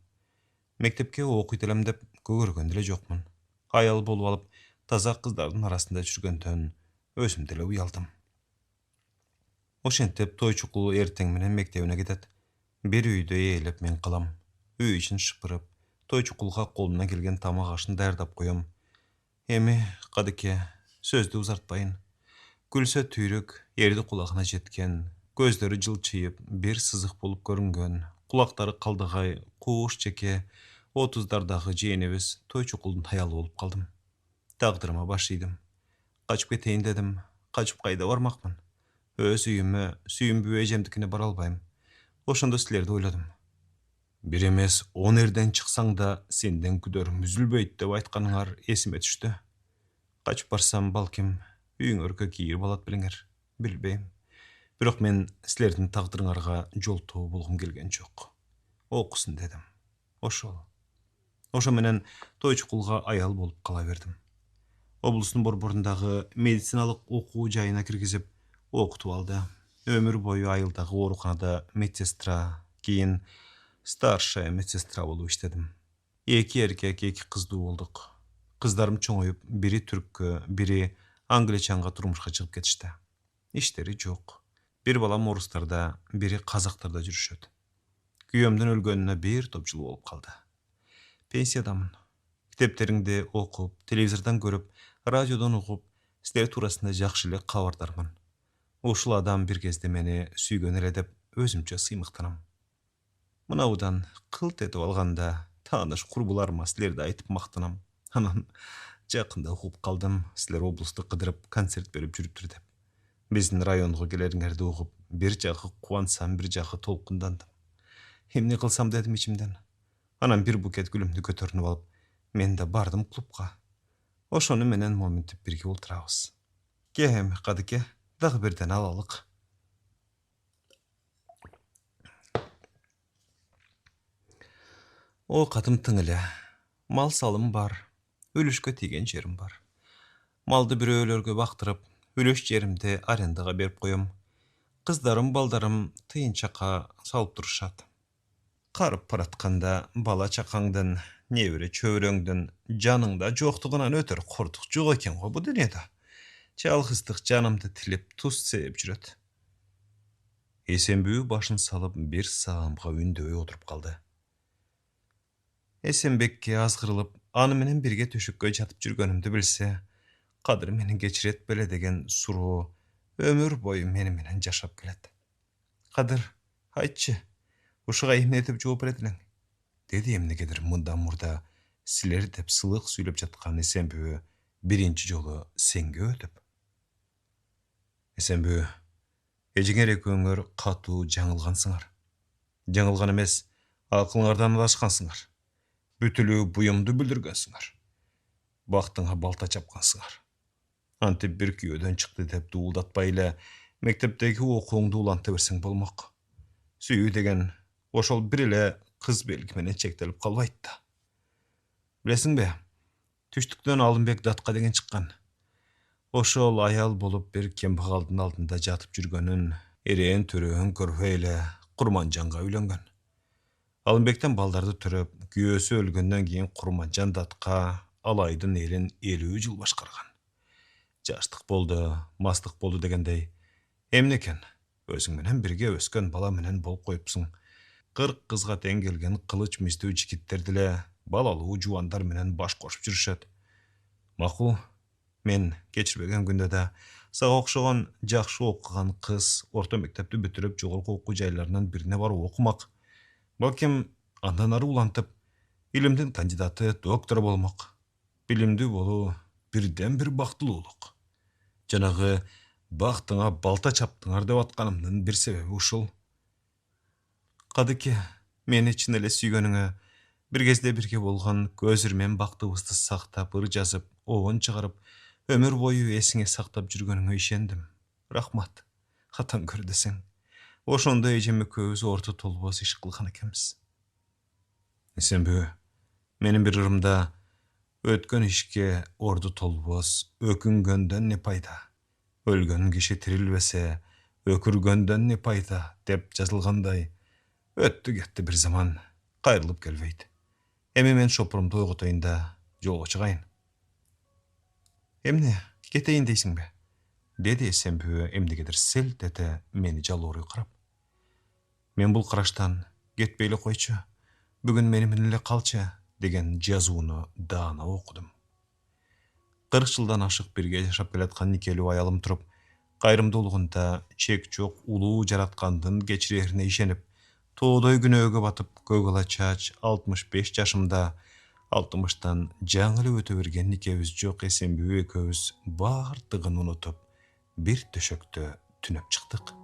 Мектепке окуйт элем деп көгөргөн деле жокмун. Аял болуп алып, таза кыздардын арасында жүргөндөн өзүм деле уялдым. Ошентип Тойчукул эртең менен мектебине кетет. Бир үйдө ээлеп мен калам. Үй ичин шыпырып, Тойчукулга колумдан келген тамак ашын даярдап коем. Эми кадыке сөздү узартпайын. Күлсө түйрөк, эрди кулагына жеткен, көздөрү жылчыйып, бир сызык болуп көрүнгөн, кулактары калдыгай, кууш жеке 30дардагы жээнибиз Тойчукулдун аялы болуп калдым. Тагдырыма баш ийдим. Качып кетейин дедим. Качып кайда бармакмын? Өз үйүмө, сүйүнбүү эжемдикине бара албайм. Ошондо силерди ойлодум. Бир эмес 10 эрден чыксаң да сенден күдөрүм үзүлбөйт деп айтканыңар эсиме түштү. Качып барсам, балким, үйүңөргө кийирип алат белеңер. Билбейм. Бирок мен силердин тагдырыңарга жолтоо болгум келген жок. Окусун дедим. Ошо менен Тойчукулга аял болуп кала бердим. Облустун борборундагы медициналык окуу жайына киргизип, окутуп алды. Өмүр бою айылдагы ооруканада медсестра, кийин старшая медсестра болуп иштедим. 2 эркек, 2 кыздуу болдук. Кыздарым чоңоюп, бири түрккө, бири англичанга турмушка чыгып кетишти. Иштери жок. Бир балам орустарда, бири казактарда жүрүшөт. Күйөөмдүн өлгөнүнө бир топ жыл болуп калды. Пенсиядамын. Китептериңди окуп, телевизордон көрүп, радиодон угуп, силер туурасында жакшы эле кабардармын. Ушул адам бир кезде мени сүйгөн эле деп өзүмчө сыймыктанам. Мынаудан кылт этип алганда тааныш курбуларыма силерди айтып мактанам. Анан жакында угуп калдым, силер облусту кыдырып концерт берип жүрүптүр деп. Биздин районго келериңерди угуп, бир жагы кубансам, бир жагы толкундандым. Эмне кылсам дедим ичимден. Анан бир букет гүлүмдү көтөрүнүп алып, мен да бардым клубка. Ошону менен моминтип бирге олтурабыз. Эми кадыке, дагы бирден алалык. О катым тың эле. Мал салым бар. Үлүшкө тийген жерим бар. Малды бирөөлөргө бактырып, үлүш жеримди арендага берип коем. Кыздарым, балдарым тыйынчакка салып турушат. Карып баратканда бала чакаңдын, небере чөбөрөңдүн жаныңда жоктугунан өтөр кордук жок экен го бу дүйнөдө. Жалгыздык жанымды тилеп туз сээп жүрөт. Эсенбүү башын салып бир саамга үндөй отуруп калды. Эсенбекке азгырылып, аны менен бирге төшөккө жатып жүргөнүмдү билсе, кадыр мени кечирет беле деген суроо өмүр бою мени менен жашап келет. Кадыр, айтчы, ушуга эмне деп жооп берет элең? Деди эмнегедир мындан мурда силер деп сылык сүйлөп жаткан Эсенбүү биринчи жолу сенге өтүп. Эсенбүү, эжиңер экөөңөр катуу жаңылгансыңар. Жаңылган эмес, акылыңардан адашкансыңар. Бүтүлүү буюмду билдиргенсиңер. Бактыңа балта чапкансыңар. Антип бир күйөөдөн чыкты деп дуулдатпай эле мектептеги окууңду уланта берсең болмок. Сүйүү деген ошол бир эле кыз белги менен чектелип калбайт да. Билесиңби, түштүктөн Алымбек датка деген чыккан. Ошол аял болуп бир кембагалдын алдында жатып жүргөнүн эреен төрөөн көрбөй эле Курманжанга үйлөнгөн. Алымбектен балдарды төрөп, күйөөсү өлгөндөн кийин Курманжан датка Алайдын элин 50 жыл башкарган. Жаштык болду, мастык болду дегендей. Эмне экен? Өзүң менен бирге өскөн бала менен болуп коюпсуң. 40 кызга тең келген кылыч миздүү жигиттер деле балалуу жубандар менен баш кошуп жүрүшөт. Макул, мен кечирбеген күндө да сага окшогон жакшы окуган кыз орто мектепти бүтүрүп жогорку окуу жайларынын бирине барып окумак. Балким андан ары улантып, илимдин кандидаты, доктор болмок. Билимдүү болуу бирден бир бактылуулук. Жанагы бактыңа балта чаптыңар деп атканымдын бир себеби ушул. Кадыке, мени чын эле сүйгөнүңө, бир кезде бирге болгон көз ирмен бактыбызды сактап, ыр жазып, обон чыгарып, өмүр бою эсиңе сактап жүргөнүңө ишендим. Рахмат. Хатан көр десең. Ошондо эжем экөөбүз орто толбос иш кылган экенбиз. Эсенбүү, менин бир ырымда өткөн ишке орду толбос, өкүнгөндөн не пайда? Өлгөн киши тирилбесе, өкүргөндөн не пайда деп жазылгандай, өттү кетти бир заман, кайрылып келбейт. Эми мен шопурумду ойготоюн да жолго чыгайын. Эмне, кетейин дейсиңби? Деди Эсенбүү эмнегедир селт эте мени жалоорой карап. Мен бул караштан кетпей эле койчу, бүгүн мени менен эле калчы деген жазууну даана окудум. 40 жылдан ашык бирге жашап келаткан никелүү аялым туруп, кайрымдуулугунда чек жок улуу жараткандын кечирерине ишенип, тоодой күнөөгө батып, көк ала чач 65 жашымда 60тан жаңы эле өтө берген никебиз жок Эсенбүү экөөбүз баардыгын унутуп, бир төшөктө түнөп чыктык.